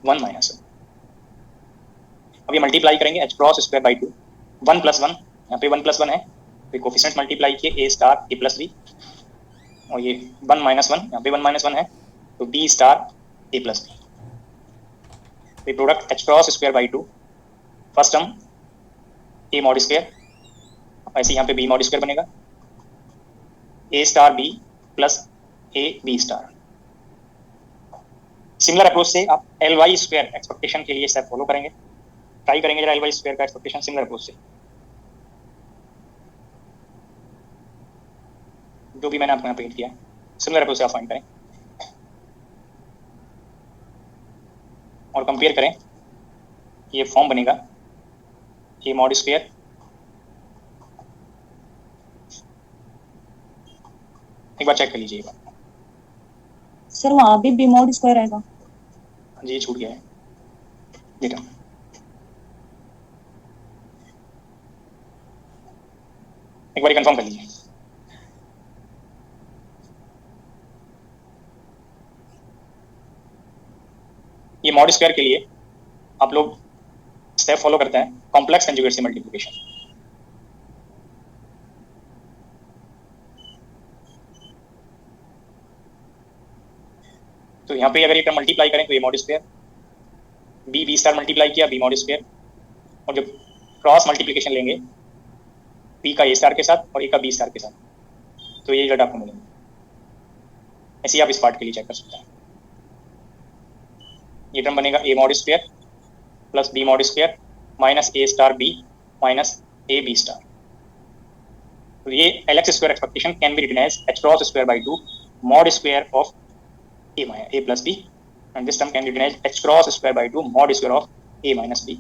1-1। अब ये मल्टीप्लाई करेंगे एच क्रॉस स्क्वायर बाई 2 1+1, यहाँ पे 1+1 है तो कोफिशिएंट मल्टीप्लाई किए A* A प्लस B और ये 1-1, यहाँ पे 1-1 है तो B* A प्लस B। तो product H cross square by 2, first term A mod square, ऐसे यहाँ पे B मॉड स्क्वायर बनेगा, A* B plus A B*। Similar approach से आप LY² एक्सपेक्टेशन के लिए स्टेप फॉलो करेंगे, ट्राई करेंगे जरा LY² का एक्सपेक्टेशन सिमिलर अप्रोच से, जो भी मैंने आपको यहाँ पेंट किया है सिमिलर अप्रोच से आप फाइंड करें और कंपेयर करें। ये फॉर्म बनेगा A मॉड स्क्वायर एक बार चेक कर लीजिएगा सर, वहाँ भी B मॉड स्क्वायर आएगा। जी, ये छूट गया है बेटा। एक बार कंफर्म कर लीजिए। ये मॉड स्क्वायर के लिए आप लोग स्टेप फॉलो करते हैं कॉम्प्लेक्स कंजुगेट से मल्टीप्लिकेशन। तो यहाँ पे अगर ये टर्म मल्टीप्लाई करें तो ये मॉड स्क्वायर, B* मल्टीप्लाई किया B मॉड स्क्वायर, और जब क्रॉस मल्टीप्लिकेशन लेंगे B का A* के साथ और A का B* के साथ तो ये रिजल्ट आपको मिलेंगे। ऐसे ही आप इस पार्ट के लिए चेक कर सकते हैं। ये टर्म बनेगा A mod square plus B mod square minus A* B minus A B*। तो ये LX² expectation can be written as h cross square by 2 mod square of A plus B, and this term can be written as h cross square by 2 mod square of A minus B.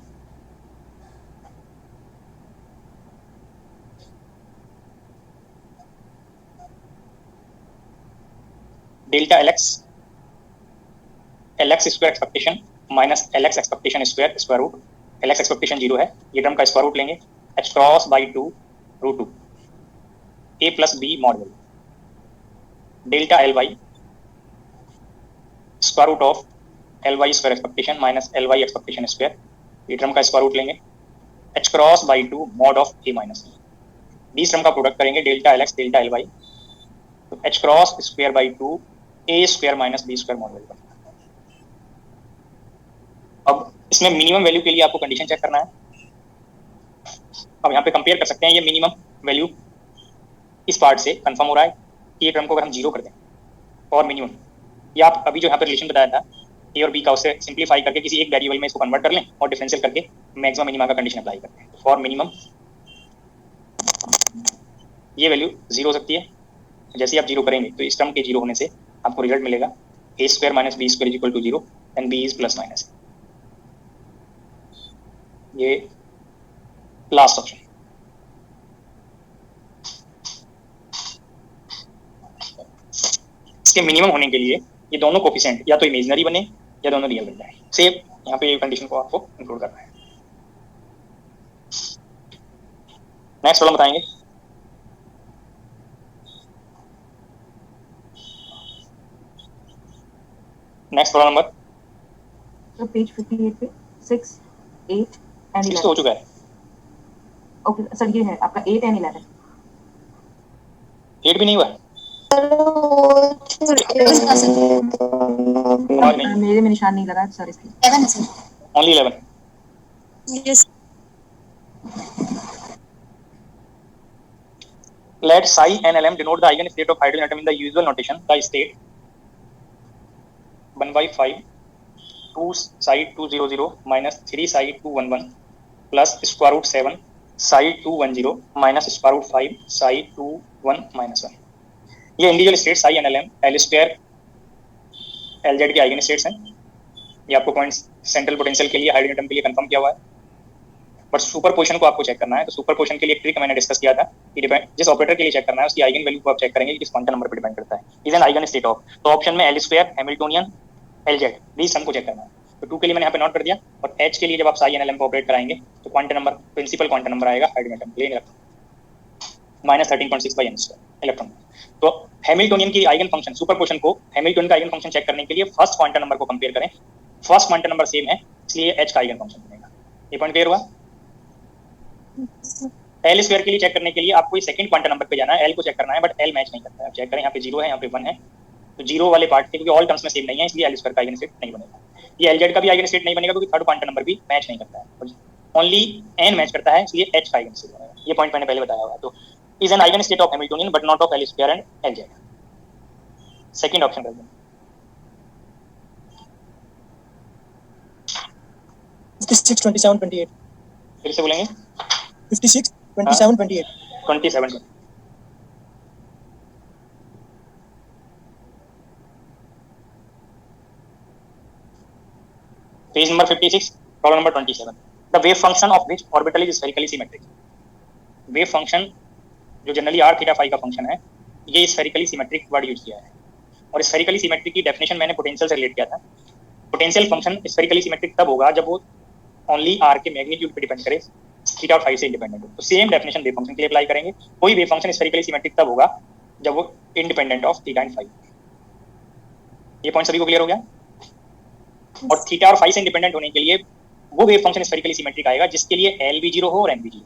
Delta LX square expectation minus LX expectation square root, LX expectation 0 है, ये term का square root लेंगे h cross by 2 root 2 A plus B mod delta LY square root of LY square expectation minus LY expectation square, ये term का square root लेंगे h cross by 2 mod of A minus B। Term का product करेंगे delta LX delta LY तो h cross square by 2 a square minus b square mod value. अब इसमें minimum value के लिए आपको कंडीशन चेक करना है। अब यहाँ पे कंपेयर कर सकते हैं, ये मिनिमम वैल्यू इस पार्ट से कंफर्म हो रहा है कि ये टर्म को अगर हम जीरो कर दें और मिनिमम, या आप अभी जो यहाँ पे रिलेशन बताया था ए और बी का, उससे सिंप्लीफाई करके किसी एक वेरिएबल में इसको कन्वर्ट कर लें और डिफरेंशियल करके मैक्सिमम मिनिमा का कंडीशन अप्लाई करते हैं। फॉर मिनिमम ये वैल्यू जीरो हो सकती है। जैसे ही आप जीरो करेंगे तो इस टर्म के जीरो होने से आपको रिजल्ट मिलेगा A square minus B square is equal to zero and B is plus minus. ये लास्ट ऑप्शन। इसके मिनिमम होने के लिए ये दोनों कोफिशिएंट या तो इमेजिनरी बने या दोनों रियल बन जाए। सेम यहाँ पे ये कंडीशन को आपको इंक्लूड करना है। नेक्स्ट प्रॉब्लम बताएंगे। नेक्स्ट प्रॉब्लम नंबर तो पेज 58 पे 6, 8 एंड 6 तो हो 11। चुका है। ओके सर, ये है आपका 8 एंड 11। 8 भी नहीं हुआ और नहीं, मेरे में निशान नहीं लगा सर इसकी। 11 है sir. Only 11। Yes Let psi and Lm denote the eigenstate of hydrogen atom in the usual notation. The state 1 by 5 2 psi 200 minus 3 psi 211 plus square root 7 psi 210 minus square root 5 psi 21 minus 1। ये individual state psi and Lm L square Lz के eigen states हैं। ये आपको points central potential के लिए hydrogen atom के लिए confirm किया हुआ है। बट सुपरपोजिशन को आपको चेक करना है। तो सुपरपोजिशन के लिए एक ट्रिक मैंने डिस्कस किया था कि डिपेंड जिस ऑपरेटर के लिए चेक करना है उसकी आइगन वैल्यू को आप चेक करेंगे कि किस क्वांटम नंबर पर डिपेंड करता है। Is an eigen state of, तो ऑप्शन में L square Hamiltonian L Z these sum को चेक करना है। तो 2 के लिए मैंने यहाँ पे नोट कर दिया। और एच के लिए जब आप साई एन एल एम को ऑपरेट कराएंगे तो quantum number, principal quantum number आएगा हाइड्रोजन एटम के लिए -13.6 बाई एन स्क्वायर इलेक्ट्रॉन। तो हैमिल्टोनियन की आइगन फंक्शन, सुपरपोजिशन को हैमिल्टोनियन का आइगन फंक्शन चेक करने के लिए फर्स्ट क्वांटम नंबर को कंपेयर करें। फर्स्ट क्वांटम नंबर सेम है इसलिए एच का आइगन फंक्शन बनेगा। ये पॉइंट क्लियर हुआ। एल स्क्वायर के लिए चेक करने के लिए आपको सेकंड क्वांटम नंबर पे जाना है, एल को चेक करना है, बट एल मैच नहीं करता है। आप चेक करें यहाँ पे 0 है, यहाँ पे 1 है, तो 0 वाले पार्ट के क्योंकि ऑल टर्म्स में सेम नहीं है इसलिए एल स्क्वायर का आइगन स्टेट नहीं बनेगा। ये एलजेड का भी आइगन स्टेट नहीं बनेगा क्योंकि थर्ड क्वांटम नंबर भी मैच नहीं करता है, ओनली एन मैच करता है इसलिए एच का आइगन स्टेट बनेगा। ये पॉइंट मैंने पहले बताया हुआ। तो is an eigen state of Hamiltonian but not of L square and L Z. Second option कर दें। 56, 27, 28. फिर से बोलेंगे 56, 27, 28. 27। Page number 56, problem number 27। The wave function of which orbital is spherically symmetric. Wave function जो जनरली r थीटा फाई का function है, ये spherically symmetric word use किया है। और स्फेरिकली सिमेट्रिक की डेफिनेशन मैंने पोटेंशियल से रिलेट किया था। पोटेंशियल फंक्शन स्फेरिकली सिमेट्रिक तब होगा जब वो ओनली r के मैग्नीट्यूड पे डिपेंड करे, थीटा और फाई से इंडिपेंडेंट हो। तो सेम डेफिनेशन वेव फंक्शन के लिए अप्लाई करेंगे। कोई वेव फंक्शन स्फेरिकली सिमेट्रिक तब होगा जब वो independent of theta and phi. ये पॉइंट सभी को क्लियर हो गया। और थीटा और फाई से इंडिपेंडेंट होने के लिए वो वेव फंक्शन स्फेरिकली सिमेट्रिक आएगा जिसके लिए एल भी 0 हो और एम भी 0,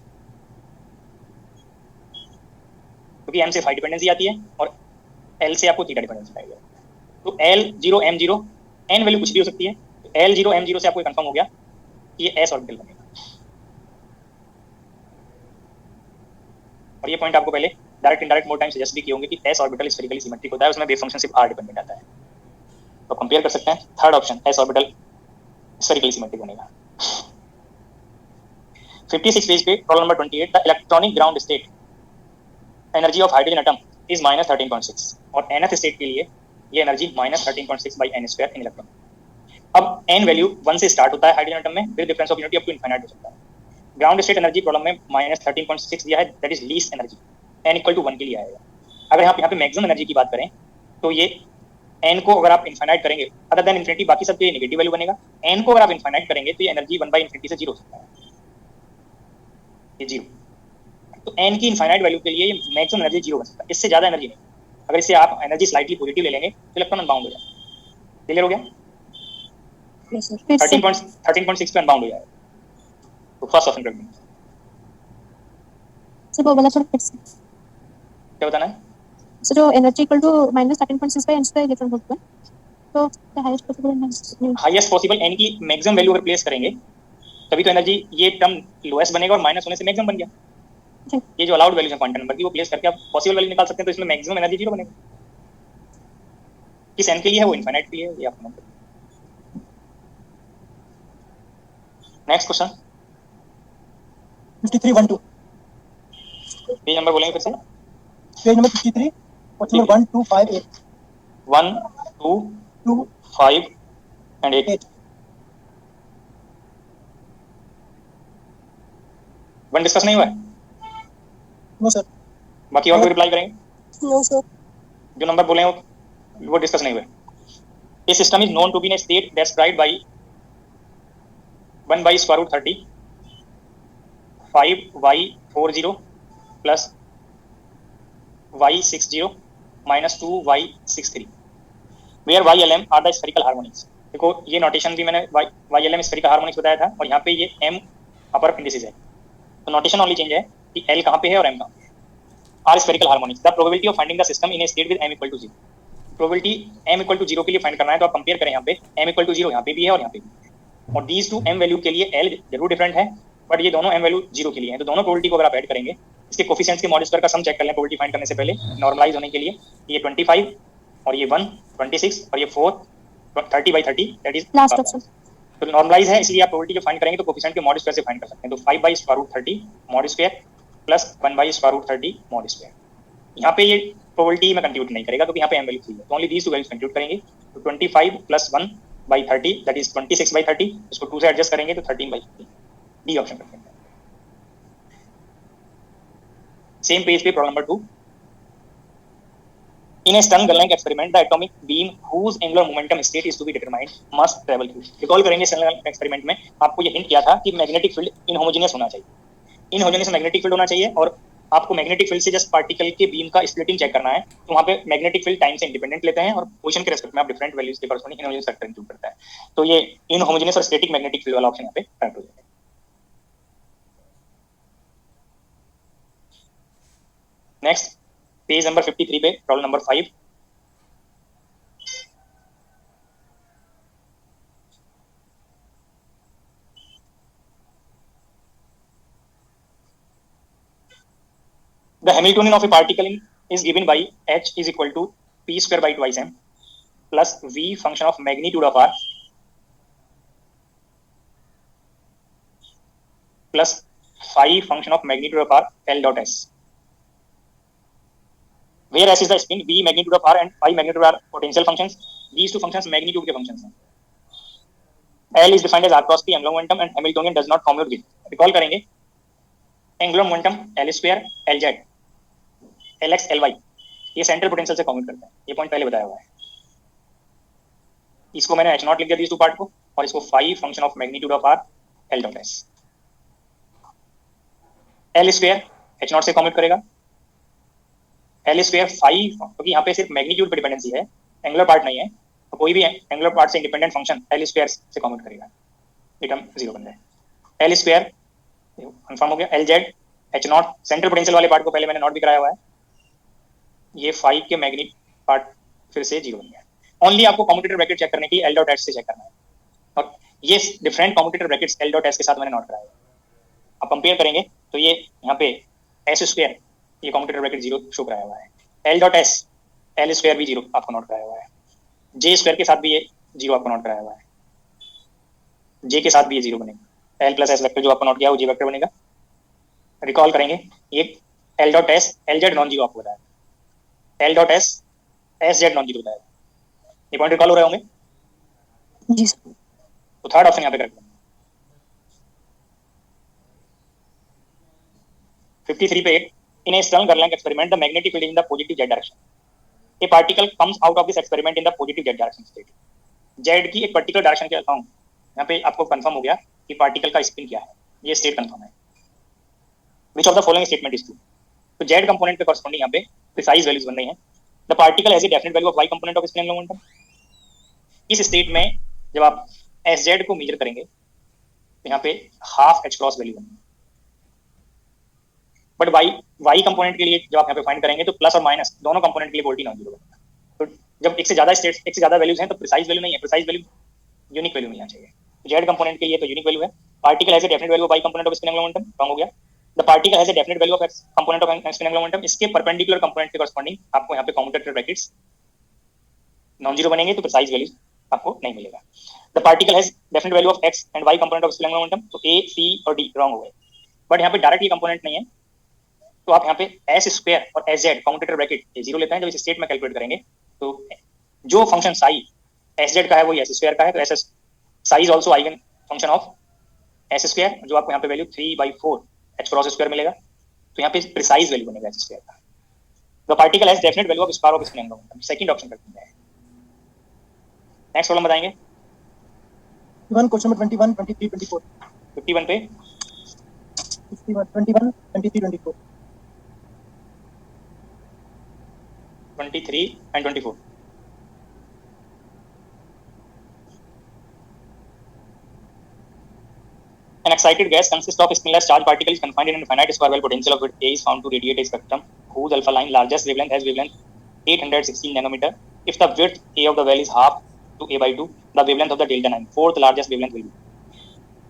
क्योंकि एम से फाई डिपेंडेंसी आती है और एल से आपको थीटा डिपेंडेंसी आएगा। तो एल 0 एम 0 एन वैल्यू कुछ भी हो सकती है। तो एल 0 एम 0 से आपको कंफर्म हो गया कि ये एस ऑर्बिटल बनेगा। और ये पॉइंट आपको पहले direct indirect more time suggest भी किए होंगे कि एस ऑर्बिटल स्फेरिकली सिमेट्रिक होता है, उसमें वेव फंक्शन सिर्फ आर डिपेंडेंट आता है। तो कंपेयर कर सकते हैं। Third option s orbital spherically symmetric बनेगा। 56 पेज पे problem number 28। The electronic ground state energy of hydrogen atom is -13.6 और nth स्टेट के लिए ये energy -13.6 by n square in electron. अब n वैल्यू 1 से स्टार्ट होता है हाइड्रोजन एटम में, फिर difference of unity up to infinite हो सकता है। ग्राउंड स्टेट एनर्जी प्रॉब्लम में -13.6 दिया है, that is least energy, n equal to 1 के लिए आएगा। अगर यहाँ पे मैक्सिमम एनर्जी की बात करें तो ये n को अगर आप इनफाइनाइट करेंगे अदर देन इन्फिनिटी, बाकी सब के नेगेटिव वैल्यू बनेगा। n को अगर आप इनफाइनाइट करेंगे तो ये एनर्जी 1 बाई इन्फिनिटी से 0 हो सकता है, ये 0। तो n की इनफाइनाइट वैल्यू के लिए ये मैक्सिमम एनर्जी 0 बन सकता है, इससे ज़्यादा एनर्जी नहीं। अगर इससे आप एनर्जी स्लाइटली पॉजिटिव ले लेंगे तो इलेक्ट्रॉन अनबाउंड हो जाएगा। क्लियर हो गया। 13.6 पे अनबाउंड हो जाएगा। तो फर्स्ट ऑप्शन कर सर वो वाला थोड़ा फिर से क्या बताना है। So जो energy equal to minus 13.6 by n square electron volt पर, तो the highest possible energy. Highest possible n की मैक्सिमम वैल्यू अगर प्लेस करेंगे तभी तो एनर्जी, ये टर्म लोएस्ट बनेगा और माइनस होने से मैक्सिमम बन गया। जी। ये जो अलाउड वैल्यूज है क्वांटम नंबर की, वो प्लेस करके आप पॉसिबल वैल्यू निकाल सकते हैं, तो इसमें मैक्सिमम एनर्जी 0 बनेगा। किस एन के लिए है वो इनफाइनाइट के लिए है, ये आपको number. Next question 5312 page number बोलेंगे फिर से। Page number 53 question number 1258 1 2 2 5 and 8 8 one discuss नहीं हुआ है, नो सर बाकी और कोई रिप्लाई करेंगे? No sir. जो नंबर बोले हैं वो डिस्कस नहीं हुए। A system is known to be in a state described by 1 by square root 30 5y40 plus y60 minus 2y63 where ylm are the spherical harmonics। देखो ये नोटेशन भी मैंने ylm स्फेरिकल हार्मोनिक्स बताया था, और यहाँ पे ये m अपर इंडिसेस है, तो नोटेशन ओनली चेंज है कि l कहाँ पे है और m कहाँ पे है। Are spherical harmonics, the probability of finding the system in a state with m equal to 0। Probability m equal to 0 के लिए फाइंड करना है, तो आप कंपेयर करें, यहाँ पे m इक्वल टू 0 यहाँ पे भी है और यहाँ पे भी है, और दीज टू m वैल्यू के लिए l जरूर डिफरेंट है, बट ये दोनों m वैल्यू 0 के लिए है, तो दोनों प्रोबेबिलिटी को अगर आप ऐड करेंगे, इसके कोफिशिएंट्स के मॉड स्क्वायर का सम चेक कर लें प्रोबेबिलिटी फाइंड करने से पहले नॉर्मलाइज होने के लिए। ये 25 और ये 1 26 और ये 4 30/30 दैट इज Last option. तो नॉर्मलाइज है, इसलिए आप प्रोबेबिलिटी जो फाइंड करेंगे तो कोफिशिएंट के मॉड स्क्वायर से फाइंड कर सकते हैं। तो 5 by square root 30 mod square plus 1 by square root 30 mod square. यहाँ पे ये प्रोबेबिलिटी में कंप्यूट नहीं करेगा क्योंकि यहाँ पे m वैल्यू 3 है, तो only these two values compute करेंगे। तो 25 प्लस 1 बाई 30 दैट इज 26/30, इसको 2 से एडजस्ट करेंगे तो 13/30, डी ऑप्शन करते हैं। सेम पेज पे problem number 2। In a stern Galois experiment, the atomic beam whose angular momentum state is to be determined must travel through। Recall करेंगे stern गलोइ experiment में आपको ये हिंट किया था कि मैग्नेटिक फील्ड इनहोमोजेनियस होना चाहिए, इनहोमोजेनियस मैग्नेटिक फील्ड होना चाहिए, और आपको मैग्नेटिक फील्ड से जस्ट पार्टिकल के बीम का स्प्लिटिंग चेक करना है, तो वहाँ पे मैग्नेटिक फील्ड टाइम से इंडिपेंडेंट लेते हैं और पोजीशन के रेस्पेक्ट में आप डिफरेंट वैल्यूज के कॉरस्पॉन्डिंग इनहोमोजेनियस फैक्टर इंक्लूड करता है, तो ये इनहोमोजेनियस और स्टैटिक मैग्नेटिक फील्ड वाला ऑप्शन यहाँ पे करेक्ट हो जाएगा। नेक्स्ट पेज नंबर 53 पे problem number 5। The Hamiltonian of a particle is given by h is equal to p square by twice m plus v function of magnitude of r plus phi function of magnitude of r L dot s, where s is the spin, v magnitude of r and phi magnitude of r potential functions। These two functions magnitude के functions हैं। L is defined as r cross p angular momentum and Hamiltonian does not commute with। recall करेंगे angular momentum L square Lz Lx Ly ये central potential से commute करता है, ये point पहले बताया हुआ है। इसको मैंने h0 लिख दिया थी इस टू पार्ट को, और इसको phi function of magnitude of r L dot s। L square h0 से कॉम्यूट करेगा, L स्क्वायर phi क्योंकि यहाँ पे सिर्फ मैग्नीट्यूड पे डिपेंडेंसी है, एंगुलर पार्ट नहीं है, तो कोई भी एंगुलर पार्ट से इंडिपेंडेंट फंक्शन L स्क्वायर से कॉम्यूट करेगा, ये टर्म 0 बन जाए। L स्क्वायर कंफर्म हो गया, Lz h0 सेंट्रल पोटेंशियल वाले पार्ट को पहले मैंने नोट भी कराया हुआ है, ये 5 के मैग्नेट पार्ट फिर से 0 बन गया। ओनली आपको कम्यूटेटर ब्रैकेट चेक करने की L डॉट एस से चेक करना है, और ये different commutator brackets L dot S के साथ मैंने नोट कराया है। आप कंपेयर करेंगे तो ये यहाँ पे एस स्क्वायर ये कम्यूटेटर ब्रैकेट 0 शो कराया हुआ है, L dot S L square भी 0 आपको नोट कराया हुआ है, J स्क्वायर के साथ भी ये 0 आपको नोट कराया हुआ है, J के साथ भी ये 0 बनेगा, L प्लस एस वेक्टर जो आपको नोट किया वो J वेक्टर बनेगा। रिकॉल करेंगे ये L dot S Lz non 0 आपको बताया, L dot S Sz non 0 बताया, ये पॉइंट रिकॉल हो रहे होंगे जी सर। तो थर्ड ऑप्शन यहाँ पे करेक्ट। 53 पे in a Stern Gerlach experiment the magnetic field is in the positive z direction, a particle comes out of this experiment in the positive z direction state। z की एक particular direction के account यहाँ पे आपको confirm हो गया कि particle का स्पिन क्या है, ये स्टेट कंफर्म है। which of the following statement is true, तो z कंपोनेंट पे कॉरस्पॉन्डिंग यहाँ पे प्रिसाइज वैल्यूज बन रही हैं। The particle has a definite value of y component of spin angular momentum. इस स्टेट में जब आप Sz को मेजर करेंगे तो यहाँ पे हाफ h क्रॉस वैल्यू बनेगी, बट वाई कंपोनेंट के लिए जब आप यहाँ पे फाइंड करेंगे तो प्लस और माइनस दोनों कंपोनेंट के लिए वोल्टी नॉन जीरो बनेगा। तो जब एक से ज्यादा वैल्यूज हैं तो प्रिसाइज वैल्यू नहीं है, प्रिसाइज वैल्यू यूनिक वैल्यू मिलना चाहिए। जेड कंपोनेंट के लिए तो यूनिक वैल्यू है। Particle has a definite value of y component of spin angular momentum, wrong हो गया। The particle has a definite value of x component of spin angular momentum, इसके perpendicular component के corresponding आपको यहाँ पे commutator brackets non zero बनेंगे तो precise value आपको नहीं मिलेगा। The particle has definite value of x and y component of spin angular momentum, तो ए सी और डी रॉन्ग हो गए। बट यहाँ पे डायरेक्टली कंपोनेंट नहीं है, तो आप यहाँ पे एस स्क्वायर और एस जेड कम्यूटेटर ब्रैकेट ये जीरो लेते हैं। जब इस स्टेट में कैलकुलेट करेंगे तो जो फंक्शन साई एस जेड का है वो एस स्क्वायर का है, तो S Sai is also eigen function of S square, जो आपको यहाँ पे वैल्यू 3/4 एच क्रॉस स्क्वायर मिलेगा। तो यहाँ पे प्रिसाइज वैल्यू बनेगा एस स्क्वायर का। The particle has definite value of square of spin angular momentum, second option करते हैं। नेक्स्ट प्रॉब्लम बताएंगे 51 क्वेश्चन नंबर 21 23 24 51 पे 51 21 23 24 23 and 24। An excited gas consists of spinless charged particles confined in an infinite square while potential of it A is found to radiate a spectrum whose alpha line largest wavelength has wavelength 816 nanometer. If the width A of the well is half to A/2, the wavelength of the delta 9 fourth largest wavelength will be।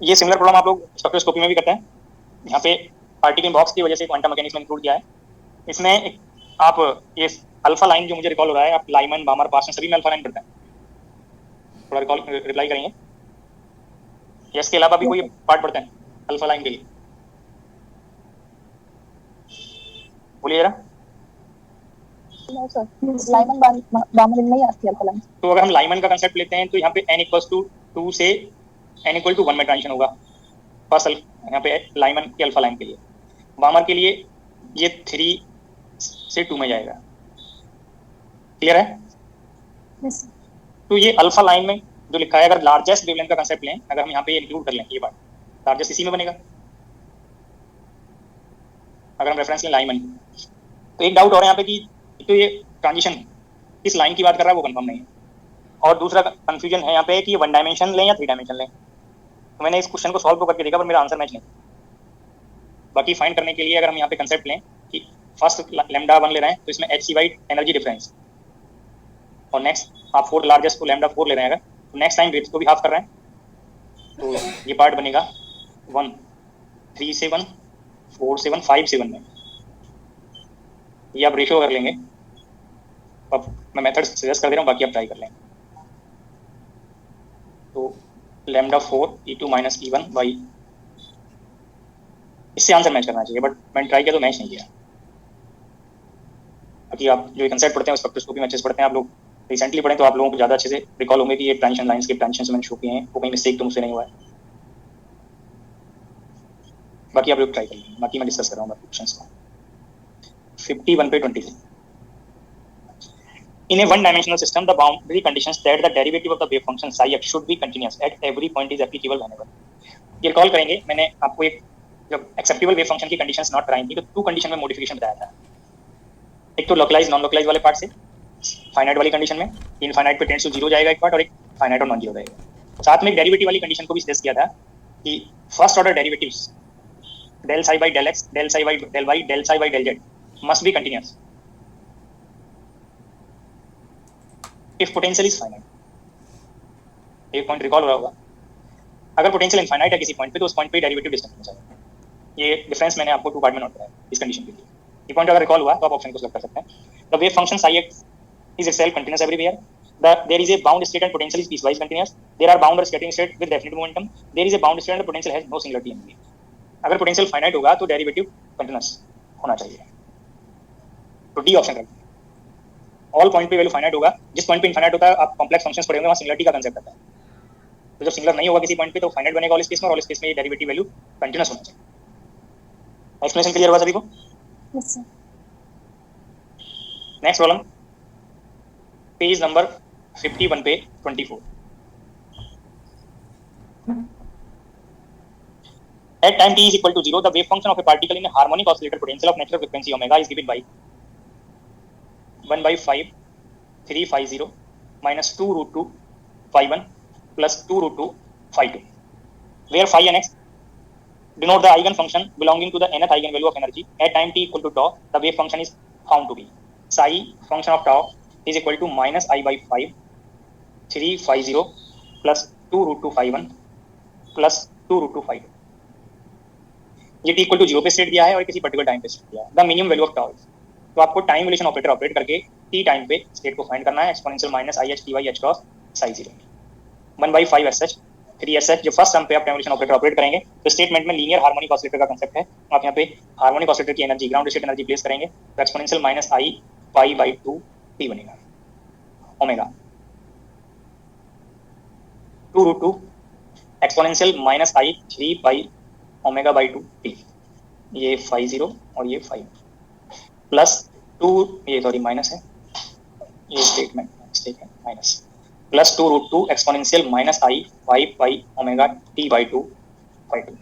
ये similar problem आप लोग spectroscopy में भी करते हैं। यहाँ पे particle box की वजह से क्वांटम मैकेनिक्स में इंक्लूड किया है। इसमें आप ये अल्फा लाइन जो मुझे रिकॉल हो रहा है, आप लाइमन बामर पार्सन सभी में अल्फा लाइन पढ़ते हैं, थोड़ा रिकॉल रिप्लाई करेंगे। यस के अलावा भी कोई पार्ट पढ़ते हैं अल्फा लाइन के लिए? बोलिए जरा। लाइमन बामर नहीं आती अल्फा लाइन। तो अगर हम लाइमन का कंसेप्ट लेते हैं तो यहाँ पे n = 2 से n = 1 में ट्रांजिशन होगा फर्स्ट यहाँ पे लाइमन की अल्फा लाइन के लिए। बामर के लिए ये 3 से 2 में जाएगा। क्लियर है? यस तो ये अल्फा लाइन में जो लिखा है, अगर लार्जेस्ट वेवलेंथ का कंसेप्ट लें, अगर हम यहाँ पे इंक्लूड कर लें ये बात, लार्जेस्ट इसी में बनेगा अगर हम रेफरेंस लें लाइमन। तो एक डाउट और है यहाँ पे कि तो ये ट्रांजिशन किस लाइन की बात कर रहा है वो कंफर्म नहीं है। और दूसरा कंफ्यूजन है यहाँ पे कि ये 1 डायमेंशन लें या 3 डायमेंशन लें। तो मैंने इस क्वेश्चन को सॉल्व तो करके देखा पर मेरा आंसर मैच नहीं। बाकी फाइंड करने के लिए अगर हम यहाँ पे कंसेप्ट लें कि फर्स्ट लैम्डा 1 ले रहे हैं तो इसमें HC वाइड एनर्जी डिफरेंस, और नेक्स्ट आप फोर्थ लार्जेस्ट को लैम्डा 4 ले रहे हैं, अगर तो नेक्स्ट टाइम वेट्स को भी हाफ कर रहे हैं, तो ये पार्ट बनेगा 1 3 से 1 4 से 1 5 से 1 में। ये आप रेशियो कर लेंगे। अब मैं मेथड सजेस्ट कर दे रहा हूँ, बाकी आप ट्राई कर लेंगे। तो लैम्डा 4 E2 - E1 बाई, इससे आंसर मैच करना चाहिए, बट मैंने ट्राई किया तो मैच नहीं किया। बाकी आप जो कंसेप्ट पढ़ते हैं स्पेक्ट्रोस्कोपी में अच्छे से पढ़ते हैं, आप लोग रिसेंटली पढ़ें तो आप लोगों को ज़्यादा अच्छे से रिकॉल होंगे कि ये ट्रांजिशन लाइंस के ट्रांजिशन से मैंने शो किए हैं, वो कहीं मिस्टेक तो मुझसे नहीं हुआ है। बाकी आप लोग ट्राई कर लेंगे, बाकी मैं डिस्कस कर रहा हूँ बाकी क्वेश्चंस को। 51 पे 23। In a one-dimensional system, the boundary conditions that the derivative of the wave function psi x should be continuous at every point is applicable whenever। ये रिकॉल करेंगे, मैंने आपको एक जब एक्सेप्टेबल वेव फंक्शन की कंडीशंस नॉट कराई थी तो 2 कंडीशन में मॉडिफिकेशन बताया था। एक तो लोकलाइज नॉन लोकलाइज वाले पार्ट से फाइनाइट वाली कंडीशन में इनफाइनाइट पे टेंड्स टू 0 जाएगा एक पार्ट, और एक फाइनाइट और नॉन जीरो जाएगा। साथ में एक डेरिवेटिव वाली कंडीशन को भी सजेस्ट किया था कि first order derivatives del psi by del x, del psi by del y, del psi by del z must be continuous if potential is finite। एक पॉइंट रिकॉल हो रहा होगा, अगर पोटेंशियल इनफाइनाइट है किसी पॉइंट पे तो उस पॉइंट पे डेरिवेटिव डिस्कंटिन्यूअस होगा। ये डिफरेंस मैंने आपको 2 पार्ट में नोट कराया इस कंडीशन के लिए। ये पॉइंट अगर रिकॉल हुआ तो आप ऑप्शन को सेलेक्ट कर सकते हैं। The wave function psi x is itself continuous everywhere। There is a bound state and potential is piecewise continuous। There are bound or scattering state with definite momentum। There is a bound state and the potential has no singularity in it। अगर potential finite होगा तो derivative continuous होना चाहिए, तो D option रखते हैं। All point पे value finite होगा, जिस पॉइंट पे इनफाइनाइट होता है आप कॉम्प्लेक्स फंक्शंस पढ़े होंगे वहाँ सिंगुलरिटी का कंसेप्ट आता है। तो जब सिंगुलर नहीं होगा किसी पॉइंट पे तो फाइनाइट बनेगा ऑल स्पेस में, और ऑल स्पेस में ये डेरिवेटिव वैल्यू कंटीन्यूअस होना चाहिए। एक्सप्लेनेशन क्लियर हुआ सभी को? Yes sir. Next problem page number 51 पे 24। At time t is equal to 0, the wave function of a particle in a harmonic oscillator potential of natural frequency omega is given by 1/5 350 minus 2 root 2 phi 1 plus 2 root 2 phi 2, where phi and x denote the eigen function belonging to the nth eigenvalue of energy at time t equal to tau. The wave function is found to be psi function of tau is equal to minus I by 5 350 plus 2 root 2 phi 1 plus 2 root 2 phi 2. ये t equal to 0 पे set दिया है और किसी particular time पे set दिया है. The minimum value of tau. तो आपको टाइम रिलेशन ऑपरेटर ऑपरेट करके t टाइम पे स्टेट को फाइंड करना है. Exponential minus i h t y h cross psi 0 1/5 S H 3 S H. जो फर्स्ट टर्म पे आप टाइम रिलेशन ऑपरेटर ऑपरेट करेंगे तो स्टेटमेंट में लीनियर हार्मोनिक ऑसिलेटर का कांसेप्ट है. आप यहाँ पे हार्मोनिक ऑसिलेटर की energy ground state energy place करेंगे तो exponential minus i pi by 2 t बनेगा. Omega 2 root 2 exponential minus i 3 pi omega by 2 t. ये phi 0 और ये phi प्लस 2 ये सॉरी माइनस है, ये स्टेटमेंट मिस्टेक है, minus plus 2 root 2 exponential minus i 5 pi omega t by 2 phi 2.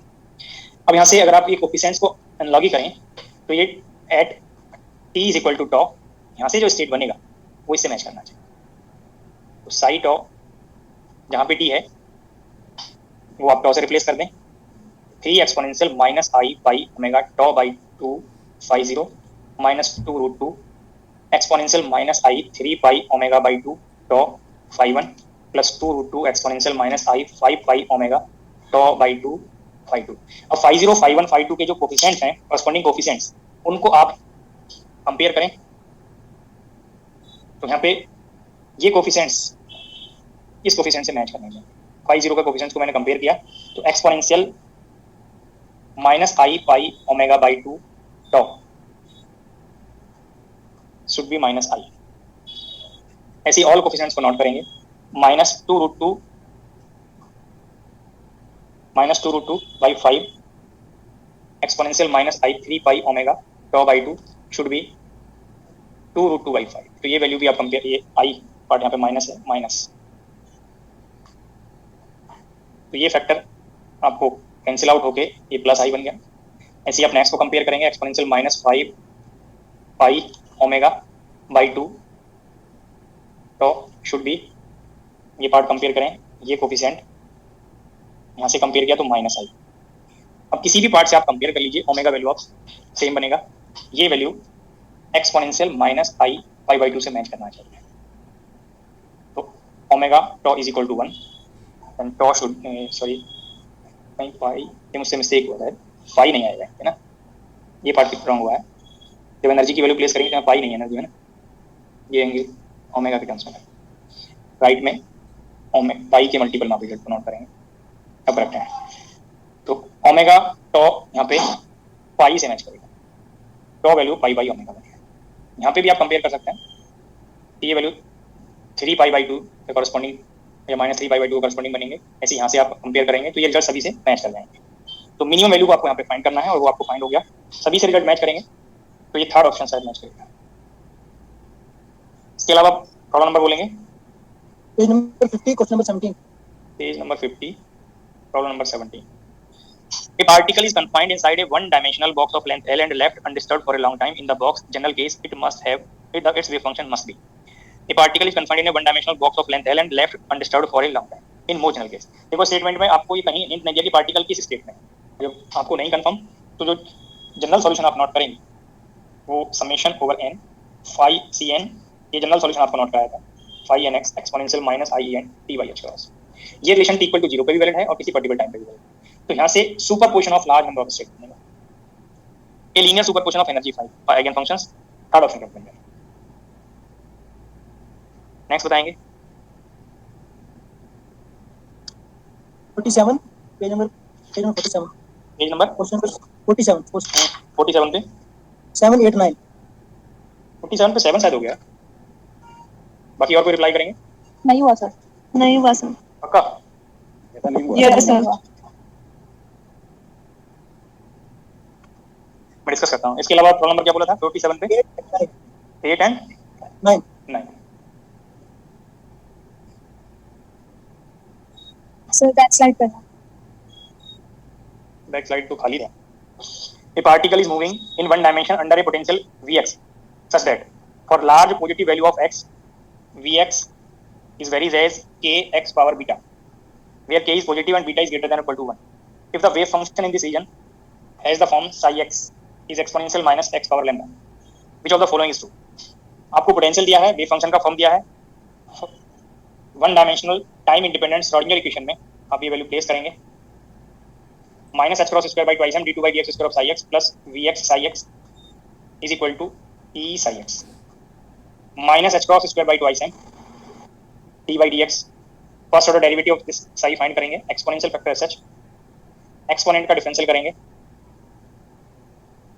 अब यहाँ से अगर आप ये कोफिशिएंट्स को एनालॉजी करें तो ये at t is equal to tau, यहाँ से जो स्टेट बनेगा वो इससे मैच करना चाहिए. तो साई टॉ जहाँ पे t है वो आप टॉ से रिप्लेस कर दें. 3 exponential minus i pi omega tau by 2 phi 0 minus 2 root 2 exponential minus i 3 pi omega by 2 tau phi 1 plus 2 root 2 exponential minus i 5 pi omega tau by 2 phi 2. अब phi 0 phi 1 phi 2 के जो coefficients हैं corresponding coefficients उनको आप compare करें तो यहाँ पे ये कोफिशिएंट्स इस कोफिशिएंट से मैच करेंगे. phi 0 का कोफिशिएंट्स को मैंने कंपेयर किया तो exponential minus i pi omega by 2 tau should be minus i. ऐसे ऑल कोफिशिएंट्स को नोट करेंगे. Minus 2 root 2 by 5 exponential minus i 3 pi omega tau by 2 should be 2 root 2 by 5. तो ये वैल्यू भी आप कंपेयर, ये i पार्ट यहाँ पे माइनस है, माइनस, तो ये फैक्टर आपको कैंसिल आउट होके ये प्लस i बन गया. ऐसे ही आप नेक्स्ट को कंपेयर करेंगे. Exponential minus 5 pi omega by 2 तो शुड बी, ये पार्ट कंपेयर करें, ये कोफिशिएंट यहाँ से कंपेयर किया तो माइनस i. अब किसी भी पार्ट से आप कंपेयर कर लीजिए, ओमेगा वैल्यू ऑफ सेम बनेगा. ये value exponential minus i pi by 2 से मैच करना चाहिए. तो omega tau is equal to 1 and tau should sorry नहीं पाई, ये मुझसे मिस्टेक हुआ है, पाई नहीं आएगा है ना, ये पार्ट रॉन्ग हुआ है. जब एनर्जी की वैल्यू प्लेस करेंगे तो पाई नहीं है एनर्जी है ना, ये एंगल ओमेगा के टर्म्स में है. राइट में ओमेगा पाई के मल्टीपल में आप रिजल्ट को नोट करेंगे. अब रखते हैं तो ओमेगा टॉ यहाँ पे पाई से मैच करेगा. टॉ वैल्यू पाई बाई ओमेगा बनेगा. यहाँ पे भी आप कंपेयर कर सकते हैं. ये वैल्यू 3 पाई बाई 2 के कॉरस्पॉन्डिंग या माइनस 3 पाई बाई 2 के कॉरस्पॉन्डिंग बनेंगे. ऐसे यहाँ से आप कंपेयर करेंगे तो ये रिजल्ट सभी से मैच कर जाएंगे. तो मिनिमम वैल्यू को आपको यहाँ पे फाइंड करना है और वो आपको फाइंड हो गया. सभी से रिजल्ट मैच करेंगे तो ये थर्ड ऑप्शन शायद मैच करेगा. इसके अलावा प्रॉब्लम नंबर बोलेंगे. Page number 50 question number 17. Page number 50 problem number 17. A particle is confined inside a one-dimensional box of length L and left undisturbed for a long time. In the box, general case, its wave function must be. A particle is confined in a one-dimensional box of length L and left undisturbed for a long time. In more general case. देखो statement में आपको ये कहीं hint नहीं दिया कि particle किस state में. जब आपको नहीं कंफर्म तो जो जनरल सॉल्यूशन आप नोट करेंगे वो summation over n phi cn, ये जनरल सॉल्यूशन आपको नोट कराया था, phi nx exponential minus i n t by h cross. ये रिलेशन t इक्वल टू 0 पे भी वैलिड है और किसी पर्टिकुलर टाइम पे भी वैलिड है. तो यहाँ से superposition of large number of state बनेगा. A linear superposition of energy 5 eigen functions third option का बनेगा. नेक्स्ट बताएंगे 47 page number 47. Page number question number 47 पे 7 8 9. 47 पे 7 शायद हो गया. बाकी और कोई रिप्लाई करेंगे? नहीं हुआ सर. नहीं हुआ सर. पक्का? Yes sir. मैं डिस्कस करता हूँ. इसके अलावा प्रॉब्लम नंबर क्या बोला था 47 पे 8 एंड 9. सर बैक स्लाइड करना. बैक स्लाइड तो खाली है. A particle is moving in one dimension under a potential Vx such that for large positive value of x, Vx is varies as kx power beta, where k is positive and beta is greater than or equal to 1. If the wave function in this region has the form psi x is exponential minus x power lambda, which of the following is true? आपको potential दिया है, wave function का form दिया है, one dimensional time independent Schrodinger equation में आप ये value place करेंगे, minus H cross square by twice m d two by d x square of psi x plus v x psi x is equal to E psi x, minus H cross square by twice m d by d x, first order derivative of this psi find करेंगे, exponential factor such, exponent का differential करेंगे,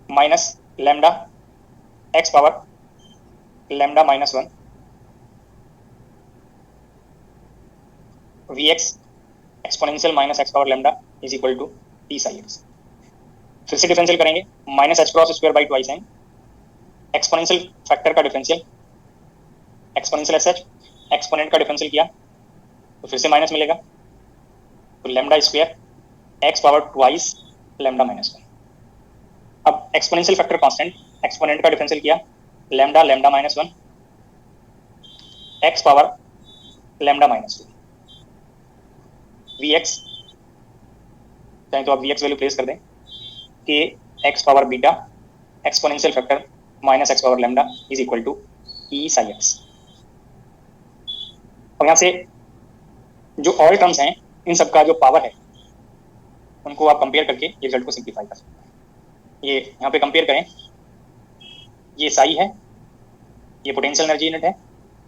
minus lambda X power lambda minus 1 V X exponential minus x power lambda is equal to T psi x, फिर से differential करेंगे, minus H cross square by twice M, exponential factor का differential, exponential S H, exponent का differential किया तो फिर से minus मिलेगा, तो lambda square X power twice lambda minus 1। अब एक्सपोनेंशियल फैक्टर कांस्टेंट, एक्सपोनेंट का डिफरेंशियल किया, lambda lambda minus 1 x power lambda minus 2 v x, चाहे तो आप वी एक्स वैल्यू प्लेस कर दें, k x power beta exponential factor minus x power lambda is equal to E psi x. अब यहाँ से जो और टर्म्स हैं इन सबका जो पावर है उनको आप कंपेयर करके ये रिजल्ट को सिंप्लीफाई कर सकते हैं। ये यहाँ पे कंपेयर करें, ये साई है, ये पोटेंशियल एनर्जी यूनिट है,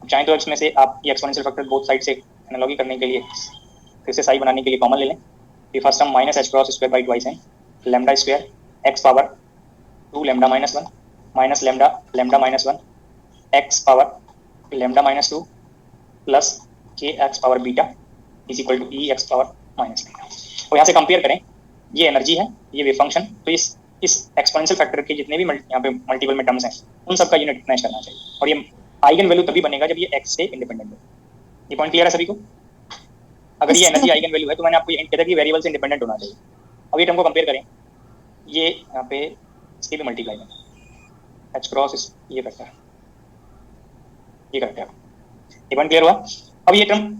अब चाहें तो इसमें से आप ये एक्सपोनेंशियल फैक्टर बोथ साइड से एनालॉजी करने के लिए फिर से साई बनाने के लिए कॉमन ले लें, ये first term minus H cross square by twice है lambda square X power 2 lambda minus 1 minus lambda lambda minus 1 x power lambda minus 2 plus K x power beta is equal to E X power minus beta. और यहाँ से compare करें, ये energy है, ये wave function, तो इस exponential factor के जितने भी यहाँ पे मल्टीपल में टर्म्स हैं उन सबका यूनिट मैच करना चाहिए, और ये आइगन वैल्यू तभी बनेगा जब ये एक्स से इंडिपेंडेंट हो। ये पॉइंट क्लियर है सभी को? अगर ये एनर्जी आइगन वैल्यू है तो मैंने आपको ये हिंट किया था कि वेरिएबल से इंडिपेंडेंट होना चाहिए। अब ये टर्म को कंपेयर करें, ये यहाँ पे इसकी भी मल्टीप्लाई है, एच क्रॉस ये फैक्टर, ये करते हैं। ये पॉइंट क्लियर हुआ? अब ये टर्म,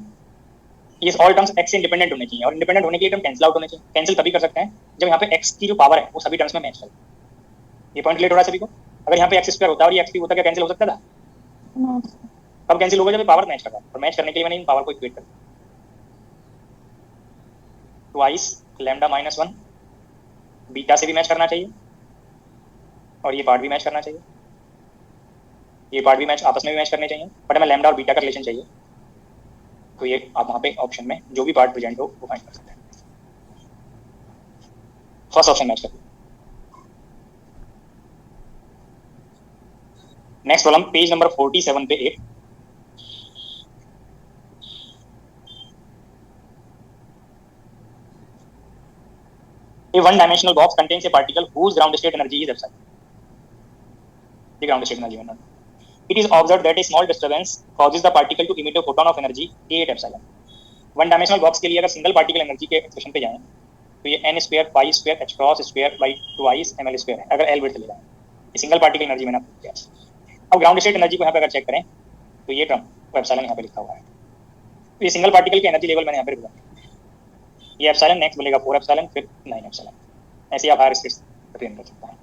ये ऑल टर्म्स एक्स से इंडिपेंडेंट होने चाहिए, और इंडिपेंडेंट होने के लिए टर्म कैंसिल आउट होने चाहिए। कैंसिल तभी कर सकते हैं जब यहाँ पे एक्स की जो पावर है वो सभी टर्म्स में मैच करे। ये पॉइंट क्लियर हो रहा है सभी को? अगर यहाँ पे एक्स स्क्वायर होता और ये एक्स होता, क्या कैंसिल हो सकता था? अब कैंसिल होगा जब ये पावर मैच कर रहा है, और मैच करने के लिए मैंने इन पावर को इक्वेट कर दिया, ट्वाइस लैम्डा माइनस 1 बीटा से भी मैच करना चाहिए, और ये पार्ट भी मैच करना चाहिए, ये पार्ट भी मैच आपस में भी मैच करने चाहिए, बट हमें लैम्डा और बीटा का रिलेशन चाहिए, तो ये आप वहाँ पे ऑप्शन में जो भी पार्ट प्रेजेंट हो वो फाइंड कर सकते हैं। फर्स्ट ऑप्शन मैच कर दिया। नेक्स्ट प्रॉब्लम पेज नंबर 47 पे 8, A one-dimensional box contains a particle whose ground state energy is epsilon. The ground state energy है। It is observed that a small disturbance causes the particle to emit a photon of energy A at epsilon. One dimensional box के लिए अगर single particle energy के expression पे जाएं तो ये n square pi square h cross square by twice ml square है, अगर l विड्थ ले जाएं। ये सिंगल पार्टिकल एनर्जी मैंने आपको किया। अब ग्राउंड स्टेट एनर्जी को यहाँ पे अगर चेक करें तो ये टर्म वो एप्सिलॉन यहाँ पे लिखा हुआ है, तो ये सिंगल पार्टिकल की एनर्जी लेवल मैंने यहाँ पे लिखा है। ये एप्सिलॉन नेक्स्ट बोलेगा 4 एप्सिलॉन फिर 9 एप्सिलॉन, ऐसे आप हायर स्टेट्स रिप्रेजेंट कर सकते हैं।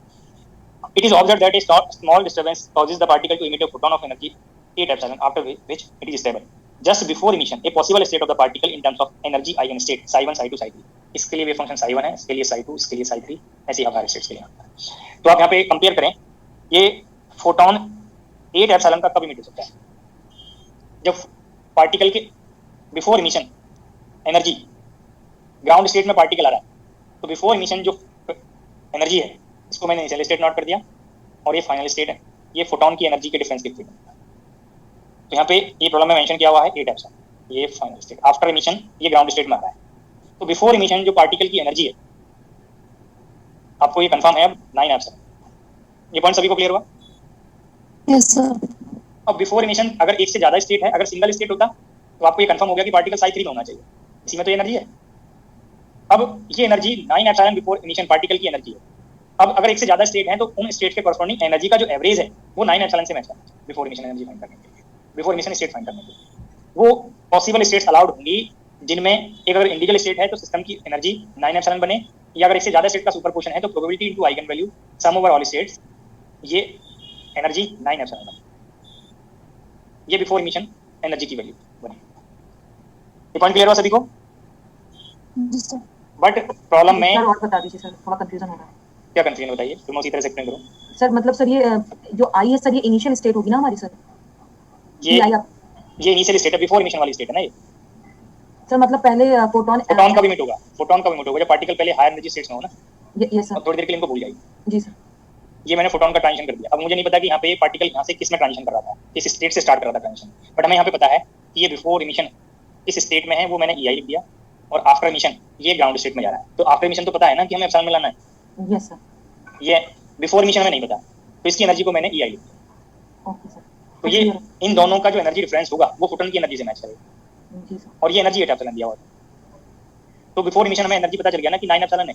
It is observed that a small disturbance causes the particle to emit a photon of energy 8 epsilon, after which it is stable. Just before emission, a possible state of the particle in terms of energy eigen state psi 1 psi 2 psi 3. इसके लिए वे function psi 1 है, इसके लिए psi 2, इसके लिए psi 3, ऐसे ही हमारे states के लिए आता है। तो आप यहाँ पे कंपेयर करें, ये फोटोन 8 एप्सिलॉन का कब इमिट हो सकता है? जब पार्टिकल के before emission energy, ground state में पार्टिकल आ रहा है, तो बिफोर इमिशन जो एनर्जी है इसको मैंने इनिशियल स्टेट नोट कर दिया, और ये फाइनल स्टेट है, ये फोटोन की एनर्जी के डिफरेंस के इक्विवेलेंट है। तो यहाँ पे ये प्रॉब्लम में मेंशन किया हुआ है 8 एप्सिलॉन, ये फाइनल स्टेट। आफ्टर इमिशन ये ग्राउंड स्टेट में आ रहा है, तो बिफोर इमिशन जो पार्टिकल की एनर्जी है आपको ये कंफर्म है अब 9 एप्सिलॉन। ये पॉइंट सभी को क्लियर हुआ? Yes sir. अब बिफोर इमिशन अगर एक से ज्यादा स्टेट है, अगर सिंगल स्टेट होता तो आपको ये कंफर्म हो गया कि पार्टिकल psi 3 में होना चाहिए, इसी में तो एनर्जी है। अब ये energy 9 epsilon before emission particle की एनर्जी है। अब अगर एक से ज्यादा स्टेट है तो उन स्टेट के कॉरस्पॉन्डिंग एनर्जी का जो एवरेज है वो 9 एप्सिलॉन से मैच करना चाहिए बिफोर इमिशन एनर्जी फाइंड करने के लिए, बिफोर इमिशन स्टेट फाइंड करने के लिए। वो पॉसिबल स्टेट्स अलाउड होंगी जिनमें एक अगर इंडिविजुअल स्टेट है तो सिस्टम की एनर्जी 9 एप्सिलॉन बने, या अगर इससे ज्यादा स्टेट का सुपरपोजिशन है तो प्रोबेबिलिटी इनटू आइगन वैल्यू सम ओवर ऑल स्टेट्स, ये एनर्जी 9 एप्सिलॉन, ये बिफोर इमिशन एनर्जी की वैल्यू बनी। ये पॉइंट क्लियर हुआ सभी को? जी सर। बट प्रॉब्लम में सर और बता दीजिए सर, थोड़ा कंफ्यूजन हो रहा है। क्या कंफ्यूजन बताइए, तो मैं उसी तरह से एक्सप्लेन करूँ। सर मतलब सर ये जो आई है सर, ये इनिशियल स्टेट होगी ना हमारी सर? ये आई आप ये इनिशियल स्टेट है, बिफोर इमिशन वाली स्टेट है ना ये। सर मतलब पहले फोटोन फोटॉन का भी मिट होगा, फोटॉन का भी मिट होगा जब पार्टिकल पहले हायर एनर्जी स्टेट्स में हो ना, ये सर। अब थोड़ी देर के लिए इनको भूल जाइए। जी सर। ये मैंने फोटॉन का ट्रांजिशन कर दिया। अब मुझे नहीं पता कि यहाँ पे पार्टिकल यहाँ से किस में ट्रांजिशन कर रहा था, किस स्टेट से स्टार्ट कर रहा था ट्रांजिशन, बट हमें यहाँ पे पता है कि ये बिफोर इमिशन किस स्टेट में है, वो मैंने EI लिख दिया, और आफ्टर इमिशन ये ग्राउंड स्टेट में जा रहा है। तो आफ्टर इमिशन तो पता है ना कि हमें एप्सिलॉन में लाना है, यस सर। ये बिफोर इमिशन में नहीं पता, तो इसकी एनर्जी को मैंने EI लिख दिया। Okay sir. तो ये इन दोनों का जो एनर्जी डिफरेंस होगा वो फोटॉन की एनर्जी से मैच करेगा, जी सर। और ये एनर्जी 8 एप्सिलॉन दिया हुआ है। तो बिफोर इमिशन हमें एनर्जी पता चल गया ना कि 9 एप्सिलॉन है।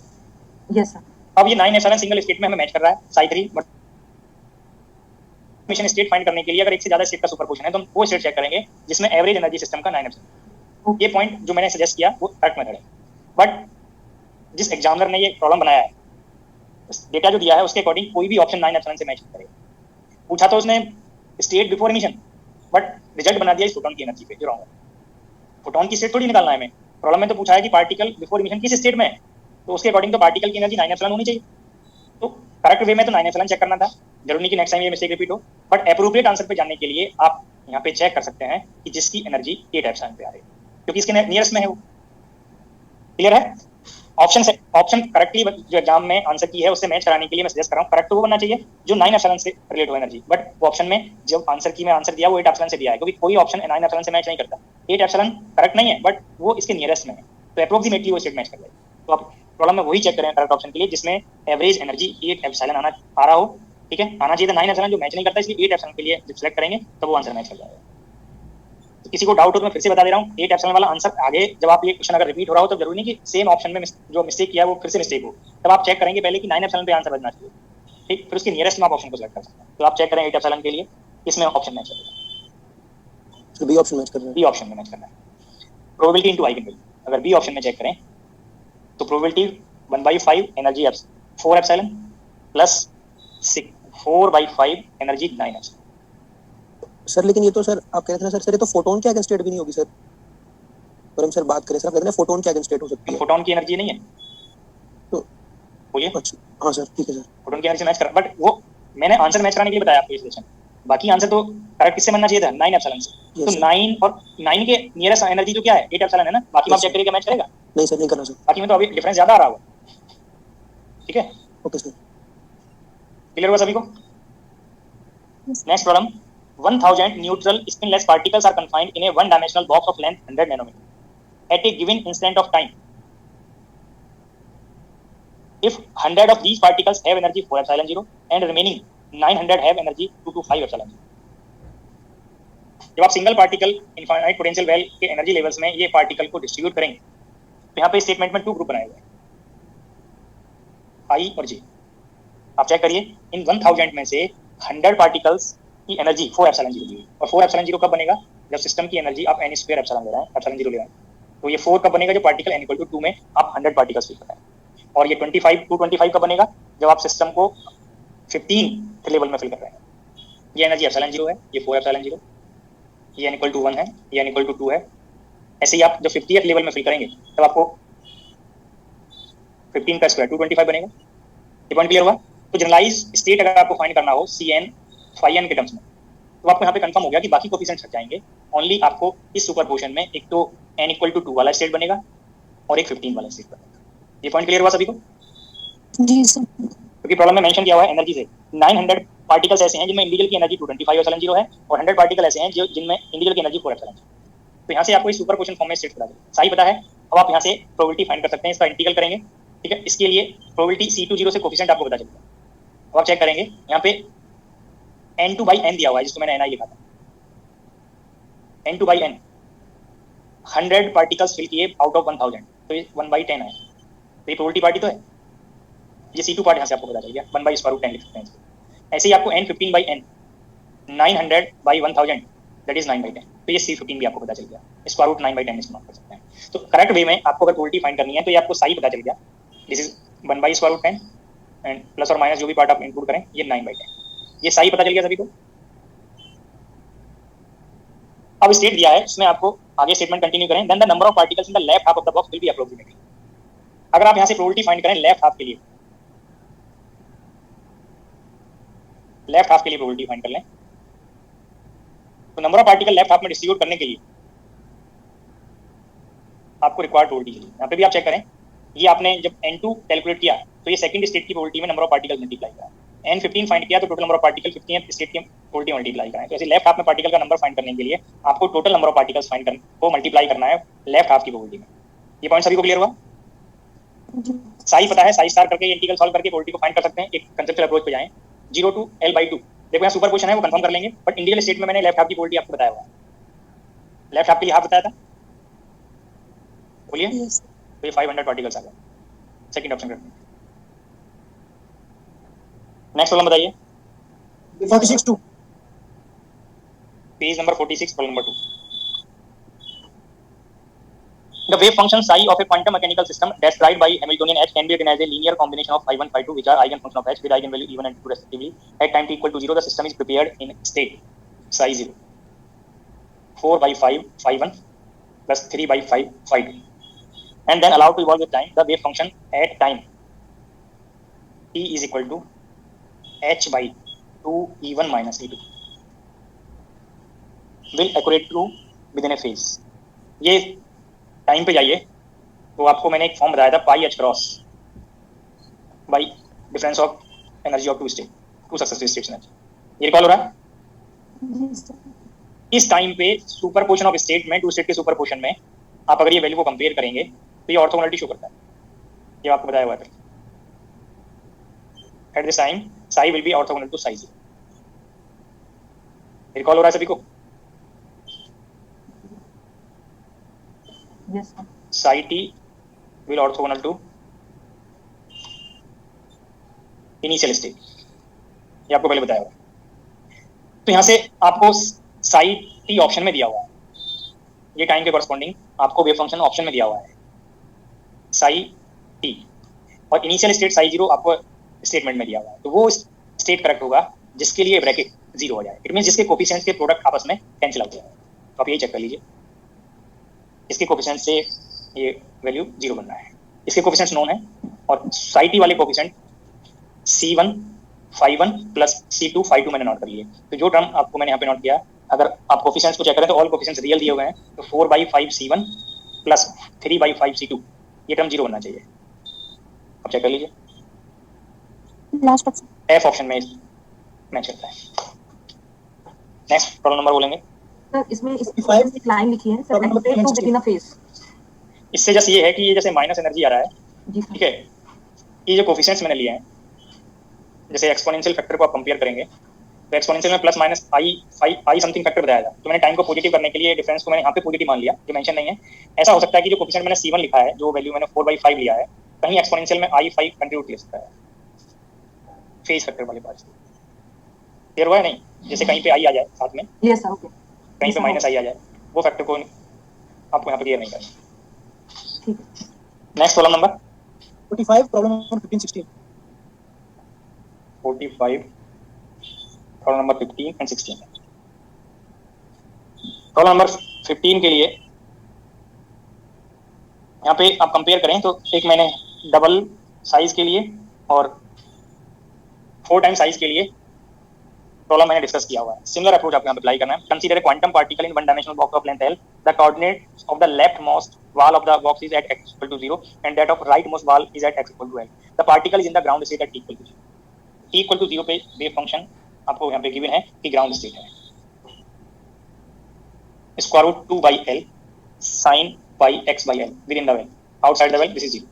Yes sir. अब ये 9 एप्सिलॉन सिंगल स्टेट में हमें मैच कर रहा है Sai 3, but emission state find करने के लिए अगर एक से ज्यादा स्टेट का सुपरपोजिशन है तो हम वो स्टेट चेक करेंगे जिसमें एवरेज एनर्जी सिस्टम का 9 एप्सिलॉन। ये पॉइंट जो मैंने सजेस्ट किया वो करेक्ट मेथड है, बट जिस एग्जामिनर ने ये प्रॉब्लम बनाया है, डेटा जो दिया है उसके अकॉर्डिंग कोई भी ऑप्शन 9 एप्सिलॉन से मैच नहीं करेगा। पूछा तो उसने state before emission, but result बना दिया इस फोटॉन की एनर्जी पे, जो रॉन्ग है। फोटॉन की स्टेट थोड़ी निकालना है हमें, प्रॉब्लम में तो पूछा है कि पार्टिकल बिफोर इमिशन किस स्टेट में है, तो उसके अकॉर्डिंग तो पार्टिकल की एनर्जी 9 एप्सिलॉन होनी चाहिए। तो करेक्ट वे में तो 9 एप्सिलॉन चेक करना था, जरूरी नहीं कि नेक्स्ट टाइम ये मिस्टेक रिपीट हो, बट एप्रोप्रिएट आंसर पे जाने के लिए आप यहाँ पे चेक कर सकते हैं कि जिसकी एनर्जी 8 एप्सिलॉन पे आ रही है, क्योंकि इसके नियरेस्ट में है वो। क्लियर है? ऑप्शन करेक्टली जो एग्जाम में आंसर की है उससे मैच कराने के लिए मैं सजेस्ट कर रहा हूँ, करेक्ट तो वो बनना चाहिए जो 9 एप्सिलॉन से रिलेट हो एनर्जी, बट वो ऑप्शन में जब आंसर की में आंसर दिया वो 8 एप्सिलॉन से दिया है, क्योंकि कोई ऑप्शन 9 एप्सिलॉन से मैच नहीं करता। 8 एप्सिलॉन करेक्ट नहीं है, बट वो इसके नियरेस्ट में है, तो अप्रोक्सीमेटली वो स्टेट मैच कर जाएगी। तो आप प्रॉब्लम में वही चेक करें करेक्ट ऑप्शन के लिए जिसमें एवरेज एनर्जी 8 एप्सिलॉन आ रहा हो। ठीक है, आना चाहिए था 9 एप्सिलॉन जो मैच नहीं करता, इसलिए 8 एप्सिलॉन के लिए जब सिलेक्ट करेंगे तब वो आंसर मैच कर जाएगा। तो किसी को डाउट हो तो मैं फिर से बता दे रहा हूँ, 8 एप्सिलॉन वाला आंसर आगे जब आप ये क्वेश्चन अगर रिपीट हो रहा हो तो जरूरी नहीं कि सेम ऑप्शन में जो मिस्टेक किया है वो फिर से मिस्टेक हो, तब आप चेक करेंगे पहले कि 9 एप्सिलॉन पे आंसर बजना चाहिए। ठीक, फिर उसके नियरेस्ट में आप ऑप्शन को सिलेक्ट कर सकते हैं। तो आप चेक करें 8 एप्सिलॉन के लिए इसमें ऑप्शन मैच करेगा, बी ऑप्शन मैच कर रहे हैं, बी ऑप्शन में मैच करना है। प्रोबेबिलिटी इनटू आइगन वैल्यू, अगर बी ऑप्शन में चेक करें तो probability 1/5 energy 4 epsilon plus 4/5 energy 9 epsilon. Sir लेकिन ये तो सर आप कह रहे थे सर ये तो फोटोन के अगेंस्ट स्टेट भी नहीं होगी सर, पर हम सर बात करें सर आप कहते हैं फोटोन के अगेंस्ट स्टेट हो सकती है, फोटॉन की एनर्जी नहीं है तो बोलिए। अच्छा हाँ सर ठीक है सर, फोटॉन की एनर्जी मैच कर, बट वो मैंने आंसर मैच कराने के लिए बताया आपको इस क्वेश्चन, बाकी आंसर तो करेक्ट किससे बनना चाहिए था 9 एप्सिलॉन से। Yes, तो sir. 9 और 9 के नियरेस्ट एनर्जी तो क्या है 8 एप्सिलॉन है ना, बाकी Yes, आप चेक करिएगा मैच करेगा, नहीं सर नहीं करना सर, बाकी में तो अभी डिफरेंस ज्यादा आ रहा होगा। ठीक है, ओके सर, क्लियर हुआ सभी को? Next problem, 1000 neutral spinless particles are confined in a one-dimensional box of length 100 nanometer at a given instant of time. If 100 of these particles have energy 4 epsilon 0 and remaining 900 have energy 225 epsilon 0. जब आप single particle infinite potential well के energy levels में ये particle को distribute करेंगे तो यहाँ पे स्टेटमेंट में 2 ग्रुप बनाए हुए हैं, आई और जे। आप चेक करिए इन 1000 में से 100 पार्टिकल्स की एनर्जी 4 एप्सिलॉन 0 दी हुई, और 4 एप्सिलॉन 0 कब बनेगा जब सिस्टम की एनर्जी आप n² एप्सिलॉन ले रहे हैं, एप्सिलॉन 0 ले रहे हैं, तो ये 4 कब बनेगा जब पार्टिकल n = 2 में आप 100 पार्टिकल्स फिल कर रहे हैं, और ये 225 कब बनेगा जब आप सिस्टम को 15 लेवल में फिल कर रहे हैं। ये एनर्जी एप्सिलॉन 0 है, ये 4 एप्सिलॉन 0, ये n = 1 है, ये n = 2 है। ऐसे ही आप जब 50th लेवल में फिल करेंगे तब आपको 15 का स्क्वायर 225 बनेगा। ये पॉइंट क्लियर हुआ? तो जनरलाइज स्टेट अगर आपको फाइंड करना हो Cn phi n के टर्म्स में तो आपको यहाँ पे कंफर्म हो गया कि बाकी कोफिशिएंट्स हट जाएंगे, ओनली आपको इस सुपरपोजिशन में एक तो n = 2 वाला स्टेट बनेगा और एक 15 वाला स्टेट बनेगा। ये पॉइंट क्लियर हुआ सभी को? जी सर। क्योंकि प्रॉब्लम में मेंशन किया हुआ है एनर्जी से 900 पार्टिकल्स ऐसे हैं जिनमें इंडिविजुअल की एनर्जी 225 एप्सिलॉन 0 है और 100 पार्टिकल ऐसे हैं जो जिनमें इंडिविजुअल की एनर्जी 4 एप्सिलॉन 0। तो यहाँ से आपको इस सुपरपोजिशन फॉर्म में स्टेट पता चलेगा, सही पता है। अब आप यहाँ से प्रोबेबिलिटी फाइंड कर सकते हैं, इसका इंटीग्रल करेंगे। ठीक है, इसके लिए प्रोबेबिलिटी C20 से कोफिशिएंट आपको पता चलेगा। अब आप चेक करेंगे यहाँ पे n2/n दिया हुआ है जिसको मैंने ni लिखा था, n2/n 100 पार्टिकल्स फिल किए आउट ऑफ 1000, तो ये 1/10 है, तो ये प्रोबेबिलिटी पार्टी तो है। ये C2 पार्ट यहाँ से आपको पता चल गया, 1/√10 लिख सकते हैं। ऐसे ही आपको n 15/n 900/1000 दैट इज 9/10, तो ये C15 भी आपको पता चल गया, स्क्वायर रूट 9/10 इस्तेमाल कर सकते हैं। तो करेक्ट वे में आपको अगर प्रोबेबिलिटी फाइंड करनी है तो ये आपको सही पता चल गया, this is 1 by square root 10 and plus और माइनस जो भी पार्ट आप इंक्लूड करें ये 9 बाई 10। ये साई पता चल गया सभी को। अब स्टेट दिया है, इसमें आपको आगे स्टेटमेंट कंटिन्यू करें। Then the number of particles in the left half of the box will be approximately. अगर आप यहाँ से प्रोबेबिलिटी फाइंड करें लेफ्ट हाफ के लिए, लेफ्ट हाफ के लिए प्रोबेबिलिटी फाइंड कर लें, तो number of particle left half में डिस्ट्रीब्यूट करने के लिए आपको रिक्वायर्ड प्रोबेबिलिटी चाहिए। यहाँ पे भी आप चेक करें, ये आपने जब n2 कैलकुलेट किया तो ये सेकंड स्टेट की प्रोबेबिलिटी में नंबर ऑफ पार्टिकल मल्टीप्लाई करा, n15 फाइंड किया तो total number of particle 15th state की प्रोबेबिलिटी मल्टीप्लाई कराएं। तो ऐसे लेफ्ट हाफ में पार्टिकल का नंबर फाइंड करने के लिए आपको total number of particles find करना को मल्टीप्लाई करना है लेफ्ट हाफ की प्रोबेबिलिटी में। ये पॉइंट सभी को क्लियर हुआ? साई पता है, साई स्टार करके इंटीग्रल सॉल्व करके प्रोबेबिलिटी को फाइंड कर सकते हैं। एक कंसेप्चुअल अप्रोच पे जाएं, 0 to L/2। देखो यहाँ सुपर पोजीशन है, वो कंफर्म कर लेंगे, बट इंटीग्रल स्टेट में मैंने लेफ्ट हाफ की प्रोबेबिलिटी आपको बताया हुआ है। लेफ्ट हाफ के लिए हाफ बताया था, बोलिए। Yes. तो ये 500 पार्टिकल्स आ गए। सेकंड ऑप्शन करते हैं। नेक्स्ट प्रॉब्लम बताइए। 46 2 page number 46, problem number 2। The wave function psi of a quantum mechanical system described by Hamiltonian H can be written as a linear combination of phi1, phi2, which are eigenfunction of H with eigenvalue e1 and e2 respectively. At time t equal to 0, the system is prepared in state psi 0, 4 by 5 phi1 plus 3 by 5 phi2, and then allowed to evolve with time. The wave function at time t is equal to h by 2 e1 minus e2 will accurate to within a phase. ये time पे जाइए तो आपको मैंने एक form बताया था, pi H cross by difference of energy of two successive states energy. ये रिकॉल हो रहा है? Yes, sir. इस टाइम पे सुपरपोजिशन ऑफ स्टेट में, टू स्टेट के सुपरपोजिशन में आप अगर ये वैल्यू को कंपेयर करेंगे तो ये ऑर्थोगोनलिटी शो करता है। ये आपको बताया हुआ है। At this time psi will be orthogonal to psi 0। Recall हो रहा है सभी को? Yes, sir. psi t will orthogonal to initial state, ये आपको पहले बताया हुआ। तो यहाँ से आपको psi t ऑप्शन में दिया हुआ है, ये टाइम के कॉरस्पॉन्डिंग आपको वेव फंक्शन ऑप्शन में दिया हुआ है psi t, और इनिशियल स्टेट psi 0 आपको स्टेटमेंट में दिया हुआ है। तो वो स्टेट करेक्ट होगा जिसके लिए ब्रैकेट 0 हो जाए। इट मीन जिसके कोफिशिएंट्स के प्रोडक्ट आपस में कैंसिल आउट हो जाए। तो आप यही चेक कर लीजिए, इसके कोफिशिएंट से ये वैल्यू 0 बनना है। इसके कोफिशिएंट्स नोन है, और psi t वाले coefficient c1 phi1 plus c2 phi2 मैंने नोट कर लिए। तो जो टर्म आपको मैंने यहाँ पे नोट किया, अगर आप कोफिशिएंट्स को चेक करें तो ऑल कोफिशिएंट्स रियल दिए हुए हैं। तो 4 by 5 c1 plus 3 by 5 c2, ये टर्म 0 बनना चाहिए। आप चेक कर लीजिए, Last option. F ऑप्शन में मैच करता है। नेक्स्ट प्रॉब्लम नंबर बोलेंगे। सर इसमें एक लाइन लिखी है sir, express to within a phase. इससे जैसे ये है कि ये जैसे माइनस एनर्जी आ रहा है, जी सर। ठीक है। ये जो कोफिशिएंट्स मैंने लिए हैं, जैसे एक्सपोनेंशियल फैक्टर को आप कंपेयर करेंगे तो एक्सपोनेंशियल में प्लस माइनस आई समथिंग फैक्टर बताया था। तो मैंने टाइम को पॉजिटिव करने के लिए डिफरेंस को मैंने यहाँ पे पॉजिटिव मान लिया, जो मेंशन नहीं है। ऐसा हो सकता है कि जो कोफिशिएंट मैंने c1 लिखा है, जो वैल्यू मैंने 4/5 लिया है, कहीं एक्सपोनेंशियल में i5 कंट्रीब्यूट ले सकता है फेज फैक्टर वाले पार्ट। क्लियर हुआ है नहीं? जैसे कहीं पे i आ जाए साथ में, यस सर, ओके। कहीं पे माइनस i आ जाए, वो फैक्टर को आपको यहाँ पे क्लियर नहीं करना। ठीक है। Next problem number 45 problem number 15 16 45, problem number 15 and 16। Problem number 15 के लिए यहाँ पे आप कंपेयर करें तो एक मैंने डबल साइज के लिए और 4 टाइम साइज के लिए प्रॉब्लम मैंने डिस्कस किया हुआ है। सिमिलर अप्रोच आपको यहाँ पे अप्लाई करना है। Consider a quantum particle in one dimensional box of length L. The coordinate of the left most wall of the box is at x equal to 0 and that of right most wall is at x equal to L. The particle is in the ground state at t equal to 0. t equal to 0 पे wave function आपको यहाँ पे given है कि ground state है। Square root 2 by L sin pi x by L within the well. Outside the well this is 0.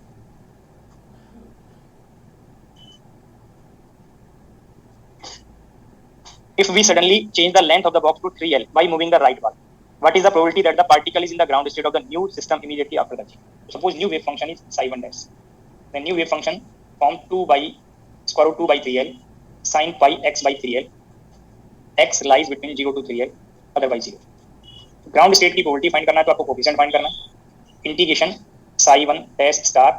If we suddenly change the length of the box to 3L by moving the right wall, what is the probability that the particle is in the ground state of the new system immediately after the change? Suppose new wave function is psi1 dash. The new wave function form 2 by square root 2 by 3L sin pi x by 3L. X lies between 0 to 3L, otherwise 0. Ground state की probability find करना है तो आपको coefficient find करना है। Integration psi1 dash star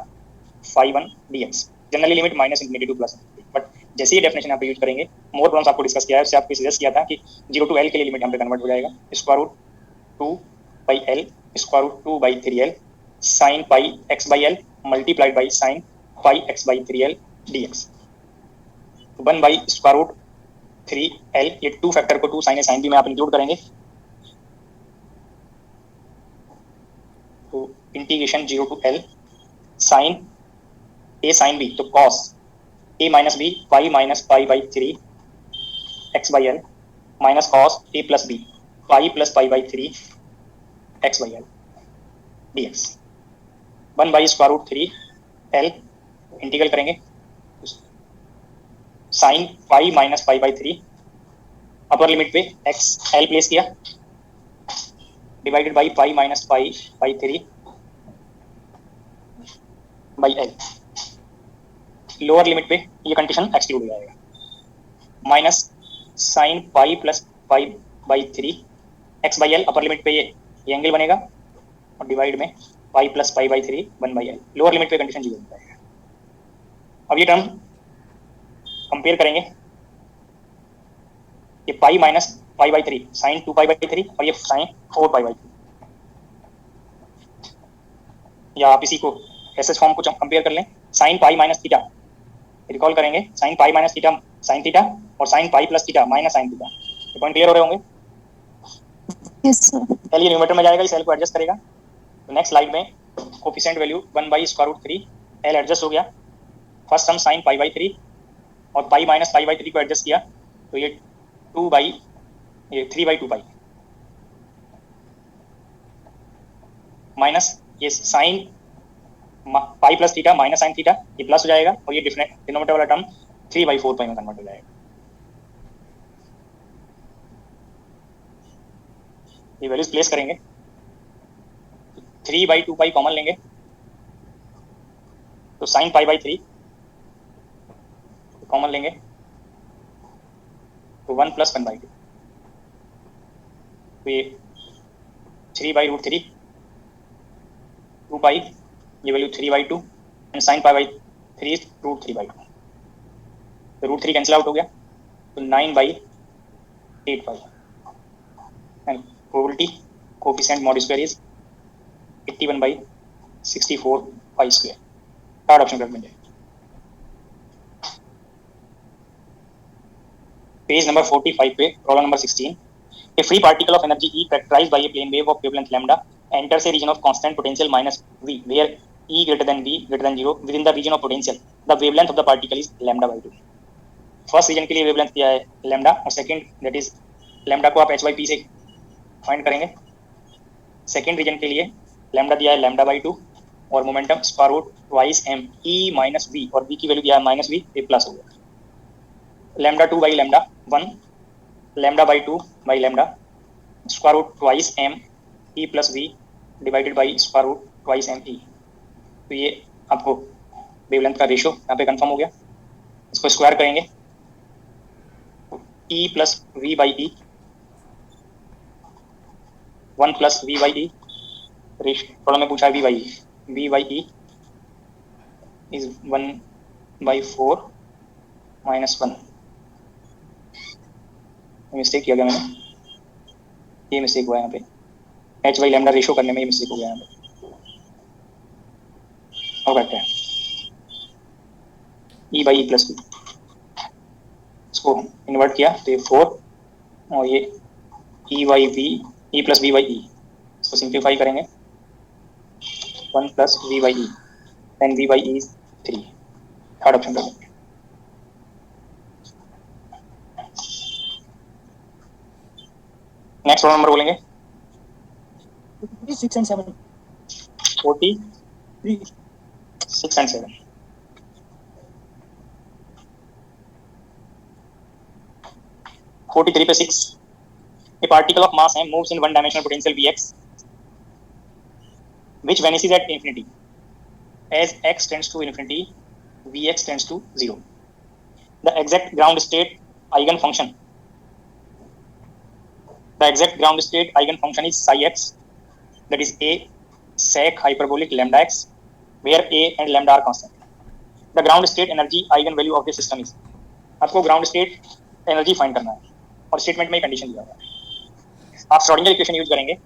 phi1 dx. Generally limit minus infinity two plus, but जैसे ही definition यहाँ पे यूज करेंगे, मोर प्रॉब्लम्स आपको डिस्कस किया है, उससे आपको सजेस्ट किया था कि 0 टू एल के लिए लिमिट यहाँ पे कन्वर्ट हो जाएगा square root 2 by l square root 2 by 3l sine pi x by l multiplied by sine pi x by 3l dx 1 by square root 3l, ये 2 फैक्टर को 2 साइन ए साइन बी में आप include करेंगे, तो integration 0 to L sine A sine B, तो cos A minus B pi minus pi by 3 x by L minus cos A plus B pi plus pi by 3 x by L dx 1 by square root 3 L integral करेंगे, sine pi minus pi by 3 upper limit पे X L place किया divided by pi minus pi by 3 by L, lower limit पे ये condition exclude हो जाएगा, minus sine pi plus pi by 3 x by l, upper limit पे ये angle बनेगा और डिवाइड में pi plus pi by 3 1 by L, lower limit पे कंडीशन 0 हो जाएगा। अब ये टर्म कंपेयर करेंगे, ये pi minus pi by 3 sine 2 pi by 3 और ये साइन 4 पाई बाई 3, या आप इसी को एस फॉर्म को कंपेयर कर लें, sine pi minus theta, recall करेंगे sine pi minus theta sine theta और sine pi plus theta minus sine theta, ये पॉइंट क्लियर हो रहे होंगे? Yes sir. एल ये न्यूमरेटर में जाएगा, इस एल को एडजस्ट करेगा, तो नेक्स्ट स्लाइड में coefficient value 1 by square root 3 L adjust हो गया, फर्स्ट हम साइन पाई बाई 3 और पाई माइनस पाई बाई 3 को एडजस्ट किया, तो ये 2 बाई ये 3 बाई 2 पाई माइनस ये sign pi plus theta minus sine theta, ये प्लस हो जाएगा और ये डिनोमिनेटर वाला टर्म 3 बाई 4 पाई में कन्वर्ट हो जाएगा। ये वैल्यूज प्लेस करेंगे, 3 बाई 2 पाई कॉमन लेंगे, तो साइन पाई बाई 3 कॉमन लेंगे, तो 1 प्लस 1 बाई 2, तो ये 3 बाई रूट 3 2 पाई, ये value 3 by 2 and sine pi by 3 root 3 by 2, तो रूट 3 कैंसिल आउट हो गया, तो 9 by 8 pi and probability coefficient mod square is 81 by 64 pi square, third option correct बन जाएगा। पेज नंबर 45 पे problem number 16, a free particle of energy E characterized by a plane wave of wavelength lambda enters a region of constant potential minus v where E greater than v greater than 0 within the region of potential the wavelength of the particle is lambda by 2। First region के लिए wavelength दिया है lambda और second that is lambda को आप h by p से find करेंगे, second region के लिए लैम्डा दिया है लैम्डा बाई 2 और momentum square root twice m e minus v और v की वैल्यू दिया है माइनस v, ये प्लस हो गया, lambda 2 by lambda 1 lambda by 2 by lambda square root twice m e plus v divided by square root twice m e, तो ये आपको वेवलेंथ का रेशियो यहाँ पे कंफर्म हो गया, इसको स्क्वायर करेंगे, e plus v by e 1 plus v by e, problem में पूछा है v by e is 1 by 4 minus 1, mistake किया गया मैंने, ये मिस्टेक हुआ है यहाँ पे, h बाई लैम्डा रेशियो करने में ये मिस्टेक हो गया यहाँ पे, और बैठते हैं e by e plus b, इसको इन्वर्ट किया तो ये 4 और ये e बाई v e plus v by e, इसको सिंप्लीफाई करेंगे 1 plus v by e then v by e 3, third option कर लेंगे। नेक्स्ट प्रॉब्लम नंबर बोलेंगे 6 and 7 46 and 7, पे 6, a particle of mass m moves in one dimensional potential Vx which vanishes at infinity as x tends to infinity Vx tends to 0, the exact ground state eigen function is psi x, that is a sec hyperbolic lambda x where a and lambda are constant, the ground state energy eigen value of the system is. आपको ground state energy find करना है और statement में condition दिया हुआ है। आप Schrodinger equation use करेंगे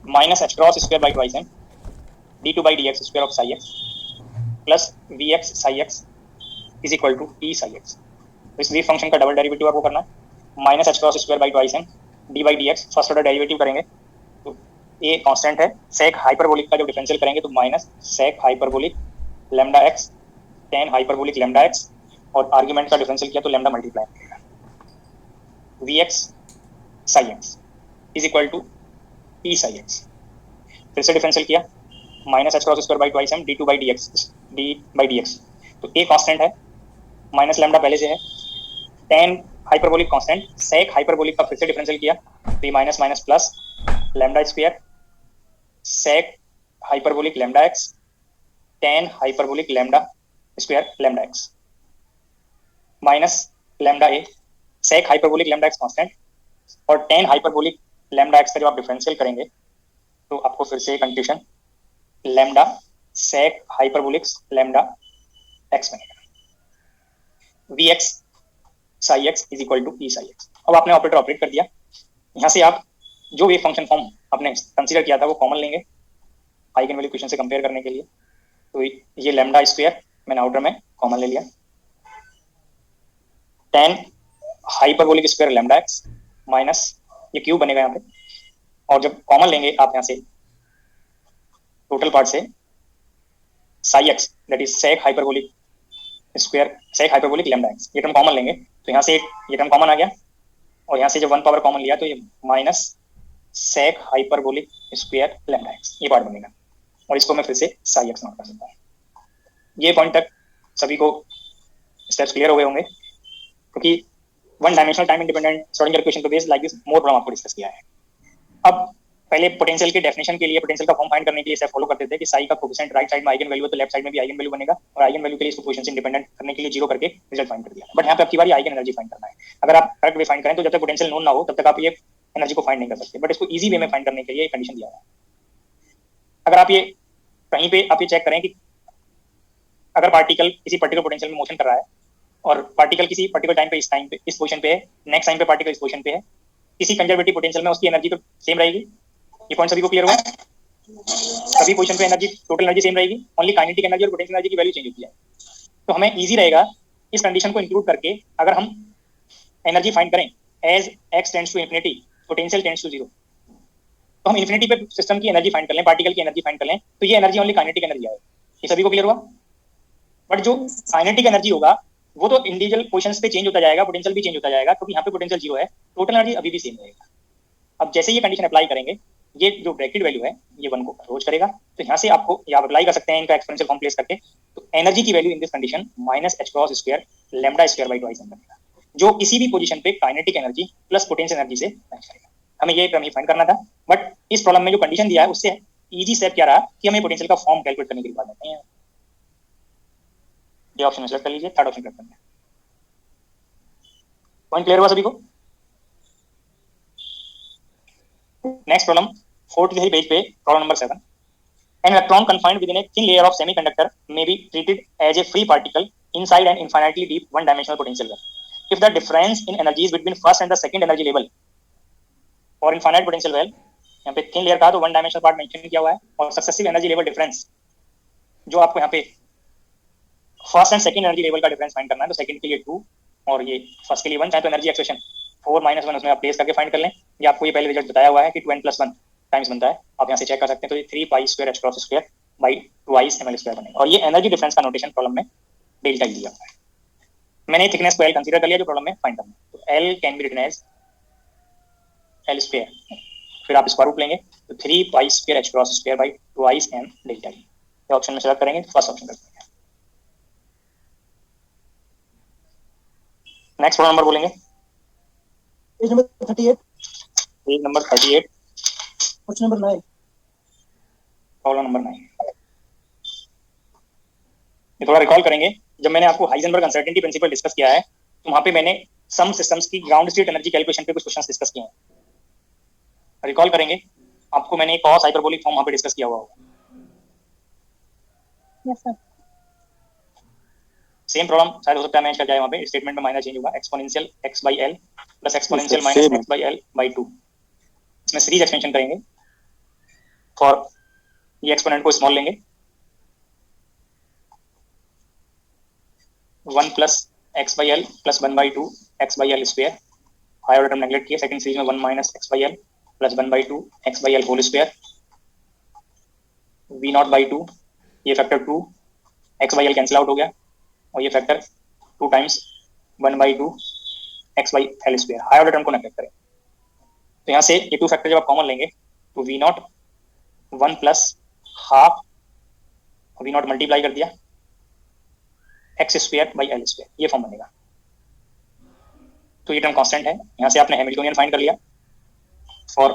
minus H cross square by twice m d2 by dx square of psi x plus v x psi x is equal to E psi x. तो इस वेव फंक्शन का double derivative आपको करना है minus H cross square by twice m d by d x. First order derivative करेंगे तो ये constant है, सेक हाइपरबोलिक का जब डिफरेंशियल करेंगे तो minus sec hyperbolic lambda x tan hyperbolic lambda x और आर्ग्यूमेंट का डिफरेंशियल किया तो lambda multiply v x psi x is equal to E psi x. फिर से डिफरेंशियल किया minus H cross square by twice m d two by d x d by d x. तो a constant है, minus lambda पहले से है, tan hyperbolic constant, sec hyperbolic का फिर से डिफरेंशियल किया तो minus minus plus lambda square sec hyperbolic lambda x tan hyperbolic lambda square lambda x minus lambda A sec hyperbolic lambda x constant और tan hyperbolic lambda x का जब आप differential करेंगे तो आपको फिर से condition lambda sec hyperbolic lambda x बनेगा V x psi x is equal to E psi x. अब आपने ऑपरेटर ऑपरेट कर दिया, यहाँ से आप जो वेव फंक्शन फॉर्म आपने कंसीडर किया था वो कॉमन लेंगे आइगन वैल्यू इक्वेशन से कंपेयर करने के लिए। तो ये लैम्डा स्क्वायर मैंने आउटर में कॉमन ले लिया, tan hyperbolic square lambda x minus ये क्यूब बनेगा यहाँ पे, और जब कॉमन लेंगे आप यहाँ से टोटल पार्ट से psi x that is sec hyperbolic square sec hyperbolic lambda x, ये टर्म कॉमन लेंगे तो यहाँ से ये टर्म कॉमन आ गया और यहाँ से जब वन पावर कॉमन लिया तो ये minus sec hyperbolic square lambda x ये पार्ट बनेगा और इसको मैं फिर से साई एक्स नोट कर सकता हूँ। ये पॉइंट तक सभी को स्टेप्स क्लियर हो गए होंगे क्योंकि one dimensional time independent Schrodinger equation पे based like this more problem आपको डिस्कस किया है। अब पहले पोटेंशियल के डेफिनेशन के लिए पोटेंशियल का फॉर्म फाइंड करने के लिए स्टेप फॉलो करते थे कि साई का कोएफिशिएंट राइट साइड में आइगन वैल्यू है तो लेफ्ट साइड में भी आइगन वैल्यू बनेगा और आइगन वैल्यू के लिए इसको पोजीशन से इंडिपेंडेंट करने के लिए जीरो करके रिजल्ट फाइंड कर दिया। बट यहाँ पे आपकी बारी आइगन एनर्जी फाइंड करना है। अगर आप करेक्ट वे फाइंड करें तो जब तक पोटेंशियल नोन ना हो तब तक आप ये एनर्जी को फाइंड नहीं कर सकते, बट इसको ईजी वे में फाइंड करने के लिए कंडीशन दिया है। अगर आप ये कहीं पे आप ये चेक करें कि अगर पार्टिकल किसी पर्टिकुलर पोटेंशियल में मोशन कर रहा है और पार्टिकल किसी पर्टिकुलर टाइम पे इस पोजीशन पे है, नेक्स्ट टाइम पे पार्टिकल इस पोजीशन पे है, किसी कंजर्वेटिव पोटेंशियल में उसकी एनर्जी तो सेम रहेगी। ये पॉइंट सभी को क्लियर हुआ? सभी पोजीशन पे एनर्जी टोटल एनर्जी सेम रहेगी, ओनली काइनेटिक एनर्जी और पोटेंशियल एनर्जी की वैल्यू चेंज होती है। तो हमें इजी रहेगा इस कंडीशन को इंक्लूड करके अगर हम एनर्जी फाइंड करें as x tends to infinity potential tends to zero, तो हम इंफिनिटी पे सिस्टम की एनर्जी फाइंड कर लें, पार्टिकल की एनर्जी फाइंड कर लें तो ये एनर्जी ओनली काइनेटिक एनर्जी आएगी। ये सभी को क्लियर हुआ? बट जो काइनेटिक एनर्जी होगा वो तो इंडिविजुअल पोजीशंस पे चेंज होता जाएगा, पोटेंशियल भी चेंज होता जाएगा क्योंकि यहाँ पे पोटेंशियल जीरो है, टोटल एनर्जी अभी भी सेम रहेगा। अब जैसे ये कंडीशन अप्लाई करेंगे ये जो ब्रैकेट वैल्यू है ये वन को अप्रोच करेगा, तो यहाँ से आपको आप अप्लाई कर सकते हैं इनका एक्सपोनेंशियल फॉर्म प्लेस करके। तो एनर्जी की value in this condition minus H cross square lambda square by twice बनेगा, जो किसी भी पोजीशन पे kinetic energy plus potential energy से मैच करेगा। हमें ये टर्म ही फाइंड करना था, बट इस प्रॉब्लम में जो कंडीशन दिया है उससे इजी स्टेप क्या रहा कि हमें पोटेंशियल का फॉर्म कैलकुलेट करने की बात नहीं है। ये ऑप्शन सेलेक्ट कर लीजिए, थर्ड ऑप्शन कर लेंगे। पॉइंट क्लियर हुआ सभी को? नेक्स्ट प्रॉब्लम 43 पेज पे problem number 7। An electron confined within a thin layer of semiconductor may be treated as a free particle inside an infinitely deep one-dimensional potential well. If the difference in energies between first and the second energy level for infinite potential well, यहाँ पे thin layer का तो one dimensional part mention किया हुआ है और successive energy level difference जो आपको यहाँ पे first and second energy level का डिफरेंस फाइंड करना है, तो सेकंड के लिए 2 और ये फर्स्ट के लिए 1, चाहे तो एनर्जी एक्सप्रेशन 4 - 1 उसमें आप प्लेस करके फाइंड कर लें। ये आपको ये पहले रिजल्ट बताया हुआ है कि 2n + 1 टाइम्स बनता है, आप यहाँ से चेक कर सकते हैं। तो ये 3 pi square h cross square by 2i ml square बनेगा और ये एनर्जी डिफरेंस का नोटेशन प्रॉब्लम में डेल्टा ही दिया हुआ है। मैंने थिकनेस को L कंसीडर कर लिया जो प्रॉब्लम में फाइंड करना है, तो L can be written as L square, फिर आप स्क्वायर रूट लेंगे तो 3 pi square h cross square by 2i m delta ही। ये ऑप्शन में सेलेक्ट करेंगे, फर्स्ट ऑप्शन करते हैं। नेक्स्ट प्रॉब्लम नंबर बोलेंगे, page number 38, page number 38, question number 9, problem number 9। ये थोड़ा रिकॉल करेंगे, जब मैंने आपको हाइजेनबर्ग अनसर्टेनिटी प्रिंसिपल डिस्कस किया है तो वहां पे मैंने सम सिस्टम्स की ग्राउंड स्टेट एनर्जी कैलकुलेशन पे कुछ क्वेश्चंस डिस्कस किए हैं। रिकॉल करेंगे, आपको मैंने कॉस हाइपरबोलिक फॉर्म वहां पे डिस्कस किया हुआ होगा। Yes sir. सेम प्रॉब्लम शायद हो सकता है मैच कर जाए, वहाँ पे स्टेटमेंट में माइनस चेंज होगा, exponential x by l plus exponential minus same है। x by l by 2। इसमें सीरीज एक्सटेंशन करेंगे फॉर ये एक्सपोनेंट को स्मॉल लेंगे 1 plus x by l plus 1 by 2 x by l square, higher order term neglect किया, second series में 1 minus x by l plus 1 by 2 x by l whole square, v naught by 2, ये factor 2 x by l cancel out हो गया और ये factor 2 times 1 by 2 x by l square, higher order term को neglect करें। तो यहाँ से ये 2 फैक्टर जब आप कॉमन लेंगे तो v not 1 plus half v not multiply कर दिया x square by l square, ये फॉर्म बनेगा। तो ये टर्म कांस्टेंट है। यहाँ से आपने हैमिल्टोनियन फाइंड कर लिया for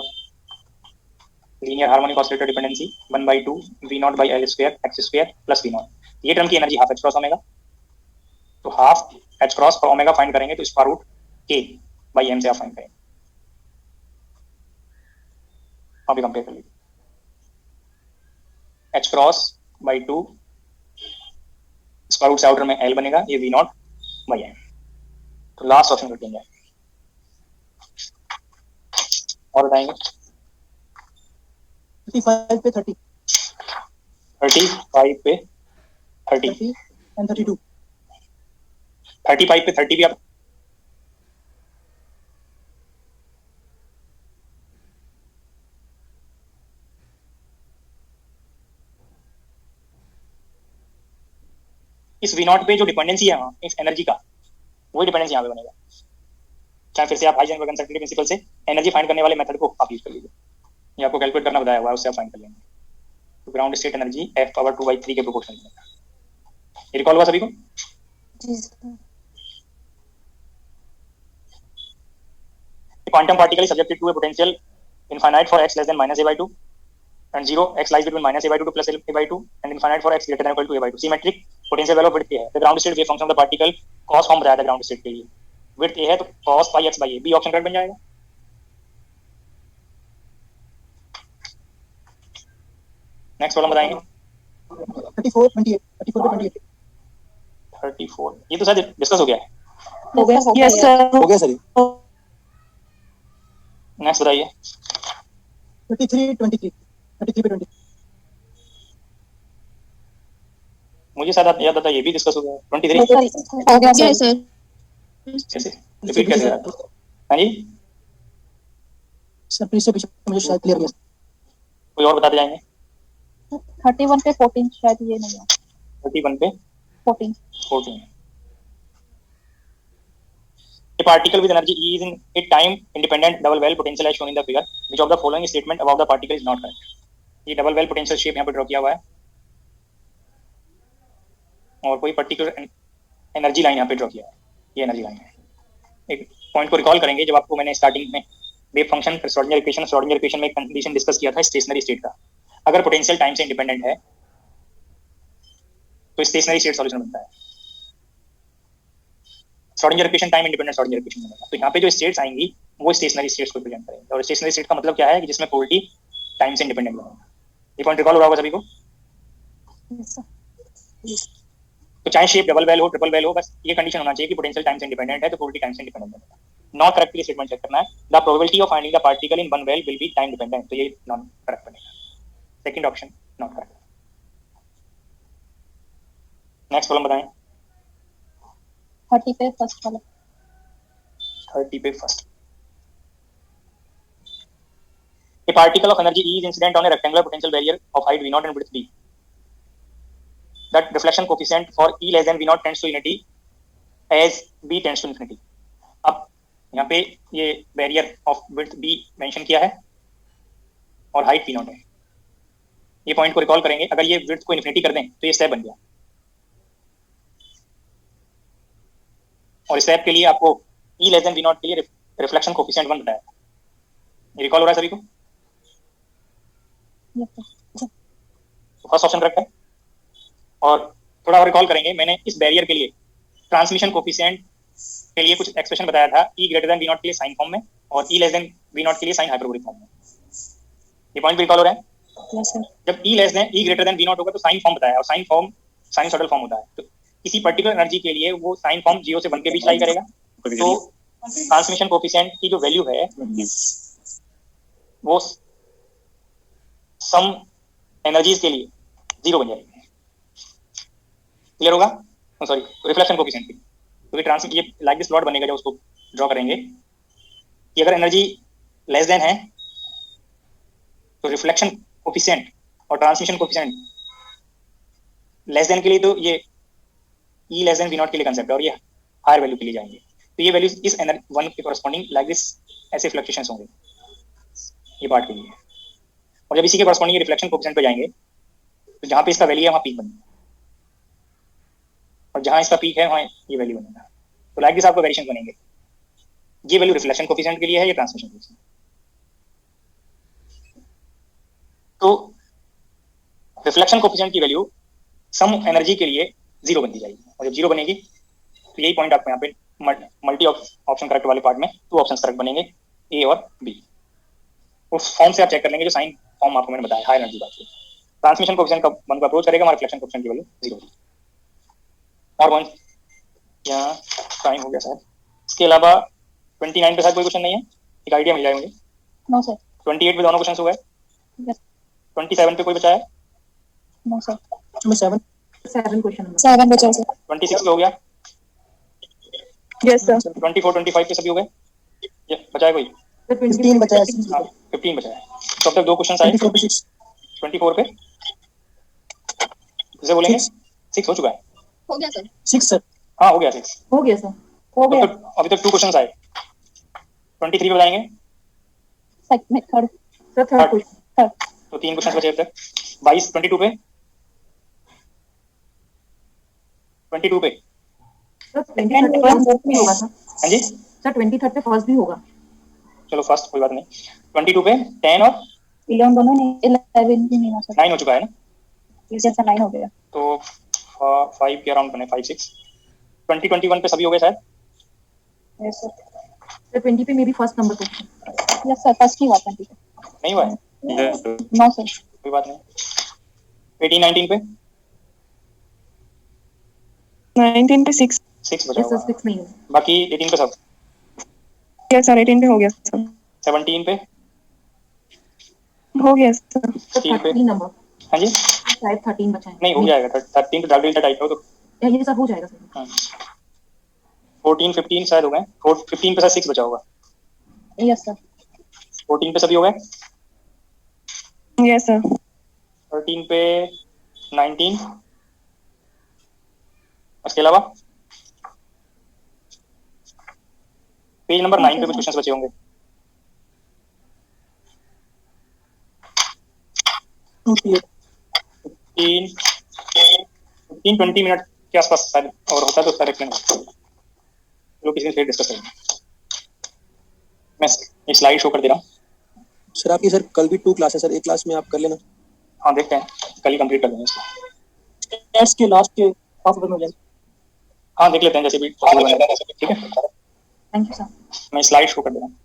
linear harmonic oscillator dependency 1 by 2 v naught by l square x square plus v naught, ये टर्म की energy half h cross omega, तो हाफ h क्रॉस पर ओमेगा फाइंड करेंगे तो square root k by m से आप find करेंगे। अभी कंपेयर कर लीजिए, h cross by 2 square root से आउटर में l बनेगा, ये v नॉट बाई m। तो लास्ट ऑप्शन कर देंगे और बताएंगे 35 पे 30 35 पे 30 एंड 32 35 पे 30 भी आप इस वी नॉट पे जो डिपेंडेंसी है वहाँ इस एनर्जी का, वही डिपेंडेंसी यहाँ पे बनेगा। चाहे फिर से आप हाइजेनबर्ग अनसर्टेनिटी प्रिंसिपल से एनर्जी फाइंड करने वाले मेथड को आप यूज कर लीजिए, ये आपको कैलकुलेट करना बताया हुआ है, उससे आप फाइंड कर लेंगे। तो ground state energy f power 2/3 के प्रोपोर्शनल बनेगा। ये रिकॉल हुआ सभी को? जी sir. Quantum particle is subjected to a potential infinite for x less than minus a/2 and 0 x lies between minus a/2 to plus a/2 and infinite for x greater than or equal to a/2। Symmetric potential value width है, the ground state wave function of the particle cos form बताया था ground state के लिए, width a है तो cos pi x by a, B option correct बन जाएगा। Next problem बताएंगे 34 28 34 पे 28 34, ये तो शायद डिस्कस हो गया है। हो गया यस सर। हो गया सर ये। नेक्स्ट बताइए 33 23 33 पे 20 मुझे शायद याद आता है ये भी डिस्कस हो गया है। 23 हो गया सर। कैसे रिपीट कैसे करा? हाँ जी, सर प्लीज से पीछे मुझे शायद क्लियर गया। कोई और बताते जाएंगे। 31 पे 14 शायद ये नहीं है। 31 पे 14 A particle with energy E is in a time independent double well potential as shown in the figure. Which of the following statement above the particle is not correct? ये डबल वेल पोटेंशियल शेप यहाँ पे draw किया हुआ है और कोई particular energy line यहाँ पे ड्रॉ किया है, ये एनर्जी लाइन है। एक पॉइंट को रिकॉल करेंगे, जब आपको मैंने स्टार्टिंग में वेव फंक्शन श्रोडिंगर इक्वेशन में एक कंडीशन डिस्कस किया था स्टेशनरी स्टेट का, अगर पोटेंशियल टाइम से इंडिपेंडेंट है तो स्टेशनरी स्टेट सॉल्यूशन बनता है। Schrodinger equation time independent Schrodinger equation बनेगा। तो यहाँ पे जो स्टेट्स आएंगी वो स्टेशनरी स्टेट्स को रिप्रेजेंट करेंगे, और स्टेशनरी स्टेट का मतलब क्या है कि जिसमें पोलरिटी टाइम से इंडिपेंडेंट बनेगा। ये पॉइंट रिकॉल हो रहा होगा सभी को? Yes sir. तो चाहे शेप डबल वेल हो ट्रिपल वेल हो, बस ये कंडीशन होना चाहिए कि पोटेंशियल टाइम से इंडिपेंडेंट है तो पोलरिटी टाइम से इंडिपेंडेंट बनेगा। नॉट करेक्ट के लिए स्टेटमेंट चेक करना है, the probability of finding the particle in one well will be time dependent, तो ये नॉन करेक्ट बनेगा। Second epsilon naught correct. Next problem बताएं 30 पे फर्स्ट वाला। 30 पे first. A particle of energy E is incident on a rectangular potential barrier of height V0 and width d. That reflection coefficient for E less than V0 tends to infinity as B tends to infinity. अब यहाँ पे ये barrier of width B mention किया है और height V0 है। ये point को रिकॉल करेंगे, अगर ये विड्थ को इन्फिनिटी कर दें तो ये स्टेप बन गया, और स्टेप के लिए आपको E लेस देन V0 के लिए रिफ्लेक्शन कोफिशिएंट 1 बताया। ये रिकॉल हो रहा है सभी को? फर्स्ट ऑप्शन करेक्ट है। और थोड़ा और रिकॉल करेंगे, मैंने इस बैरियर के लिए ट्रांसमिशन कोफिशिएंट के लिए कुछ एक्सप्रेशन बताया था, E ग्रेटर देन V0 के लिए साइन फॉर्म में और E लेस देन V0 के लिए साइन हाइपरबोलिक फॉर्म में। ये पॉइंट भी रिकॉल हो रहा है? Yes sir. जब E less than E greater than V0 होगा तो साइन फॉर्म बताया, और साइन फॉर्म साइनसॉइडल फॉर्म होता है। तो किसी पर्टिकुलर एनर्जी के लिए वो साइन फॉर्म 0 से 1 के बीच लाई करेगा। तो ट्रांसमिशन कोफिशिएंट की जो वैल्यू है वो सम एनर्जीज के लिए 0 बन जाएगी। क्लियर होगा? सॉरी, रिफ्लेक्शन कोफिशिएंट की, क्योंकि ट्रांसमिट ये लाइक दिस प्लॉट बनेगा जब उसको ड्रॉ करेंगे कि अगर एनर्जी लेस देन है तो रिफ्लेक्शन कोफिशिएंट और ट्रांसमिशन कोफिशिएंट लेस देन के लिए तो ये ई लेस देन वी नॉट के लिए कंसेप्ट है और ये हायर वैल्यू के लिए जाएंगे। तो ये वैल्यूज इस वन के कॉरस्पॉन्डिंग लाइक दिस ऐसे फ्लक्चुएशंस होंगे ये पार्ट के लिए। और जब इसी के कॉरस्पॉन्डिंग रिफ्लेक्शन कोफिशिएंट पे जाएंगे तो जहां पे इसका वैल्यू है वहां पीक बनेगा और जहां इसका पीक है वहां ये वैल्यू बनेगा। तो लाइक दिस आपको वेरिएशन बनेंगे। ये वैल्यू रिफ्लेक्शन कोफिशिएंट के लिए है, ये ट्रांसमिशन कोफिशिएंट। तो रिफ्लेक्शन कोफिशिएंट की वैल्यू सम एनर्जी के लिए 0 बनती जाएगी और जब 0 बनेगी तो यही पॉइंट आपको यहाँ पे मल्टी ऑप्शन करेक्ट वाले पार्ट में 2 ऑप्शन करेक्ट बनेंगे, ए और बी। उस फॉर्म से आप चेक कर लेंगे जो साइन फॉर्म आपको मैंने बताया हाई एनर्जी बात की। ट्रांसमिशन कोफिशिएंट का 1 को अप्रोच करेगा, हमारा रिफ्लेक्शन कोफिशिएंट की वैल्यू 0 होगी। और वन यहाँ टाइम हो गया सर। इसके अलावा 29 पे शायद कोई क्वेश्चन नहीं है, एक आइडिया मिल जाए मुझे। No sir. 28 पे दोनों क्वेश्चन हो गए। यस। 27 पे कोई बचा है? No sir. मैं 7 क्वेश्चन नंबर 7 बचा सर। 26 पे हो गया। Yes sir. 24 25 पे सभी हो गए। ये बचा है कोई? 15 बचा है। 15 बचा है। तो अब तक 2 क्वेश्चन आए। 24 पे 6 24 पे किसे बोलेंगे? 6 हो चुका है। हो गया सर। 6 सर। हाँ हो गया 6। हो गया सर। हो गया। अभी तक 2 क्वेश्चन आए। 23 पे बताएंगे। Second third. Sir third question. Third. तो 3 क्वेश्चन बचे अब तक। 22 22 पे 22 पे सर 23 फर्स्ट भी होगा सर। हाँ जी सर 23 पे फर्स्ट भी होगा। चलो फर्स्ट कोई बात नहीं। 22 पे 10 और 11 दोनों नहीं, 11 भी नहीं हो सकता। 9 हो चुका है ना। जैसा 9 हो गया। तो 5 के अराउंड बने, 5 6। 21 पे सभी हो गए शायद। Yes sir. सर 20 पे मेरी first number question. Yes sir, first ही हुआ 20 पे। नहीं हुआ है? No sir. कोई बात नहीं। 18 19 पे 19 पे 6। 6 बचा यस सर हुआ है। 6 नहीं है। बाकी 18 पे सब। यस सर 18 पे हो गया सर। 17 पे हो गया सर। सर 16 पे 13 नंबर हाँ जी शायद 13 बचा है। नहीं हो जाएगा। 13 पे डबल टाइप हो तो ये सर हो जाएगा सर। 14 15 शायद हो गए। 15 पे शायद 6 बचा होगा। Yes sir. 14 पे सभी हो गए। Yes sir. 13 पे 19 उसके अलावा पेज नंबर 9 पे कुछ क्वेश्चंस बचे होंगे। 15 20 मिनट के आसपास शायद और होता है तो उसका एक्सप्लेन लोग किसी से फिर डिस्कस करेंगे। मैं एक स्लाइड शो कर दे रहा हूँ। सर आपकी सर कल भी 2 क्लास है सर, एक क्लास में आप कर लेना। हाँ देखते हैं, कल ही कंप्लीट कर देंगे इसको। टेस्ट के लास्ट के हाफ हो जाएंगे। हाँ देख लेते हैं जैसे भी possible बने। ठीक है थैंक यू सर। मैं स्लाइड शो कर दे रहा हूँ।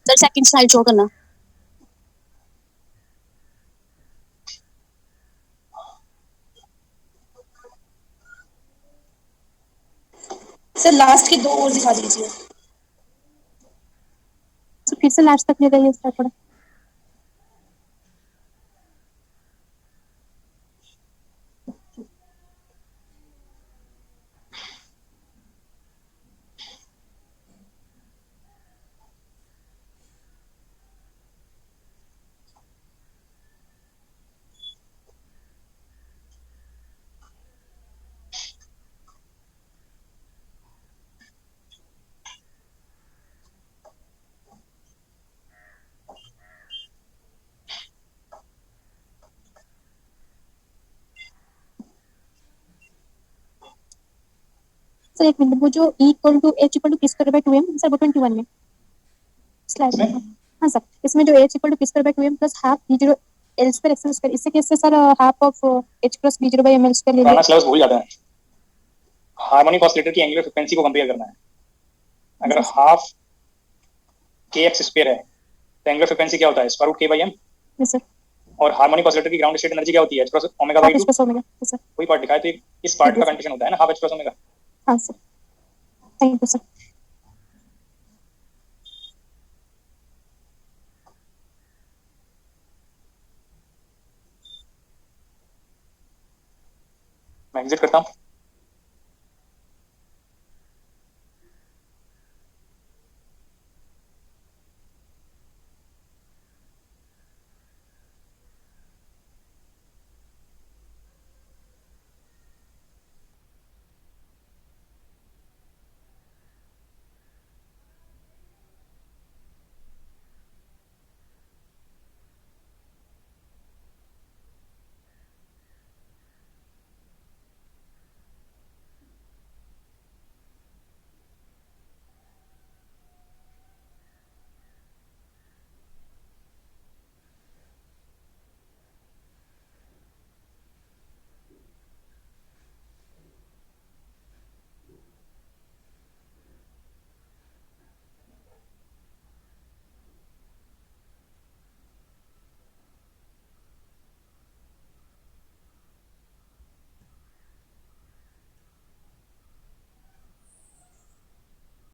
सर सेकंड स्लाइड शो करना। सर लास्ट की 2 और दिखा दीजिए। तो फिर से लास्ट तक ले जाइए सर थोड़ा। सर एक मिनट, वो जो E equal to H equal to P square by 2m sir वो 21 में स्लाइड में। इसमें हाँ सर, इसमें जो H equal to P square by 2m plus half B0 L square x square, इससे कैसे sir half of H plus B0 by ML square ले पुराना लिया। सिलेबस भूल जाता है। हार्मोनिक ऑसिलेटर की एंगुलर फ्रीक्वेंसी को कंपेयर करना है। अगर हाफ के एक्स स्क्वायर है तो एंगुलर फ्रीक्वेंसी क्या होता है, square root k by m. Yes sir, और हार्मोनिक ऑसिलेटर की ग्राउंड स्टेट एनर्जी क्या होती है, h cross omega by half H two. Plus omega. Yes sir, वही पार्ट लिखा है, तो इस पार्ट का कंडीशन होता है ना हाफ एच क्रॉस ओमेगा। हाँ सर, थैंक यू सर। मैं एग्जिट करता हूँ।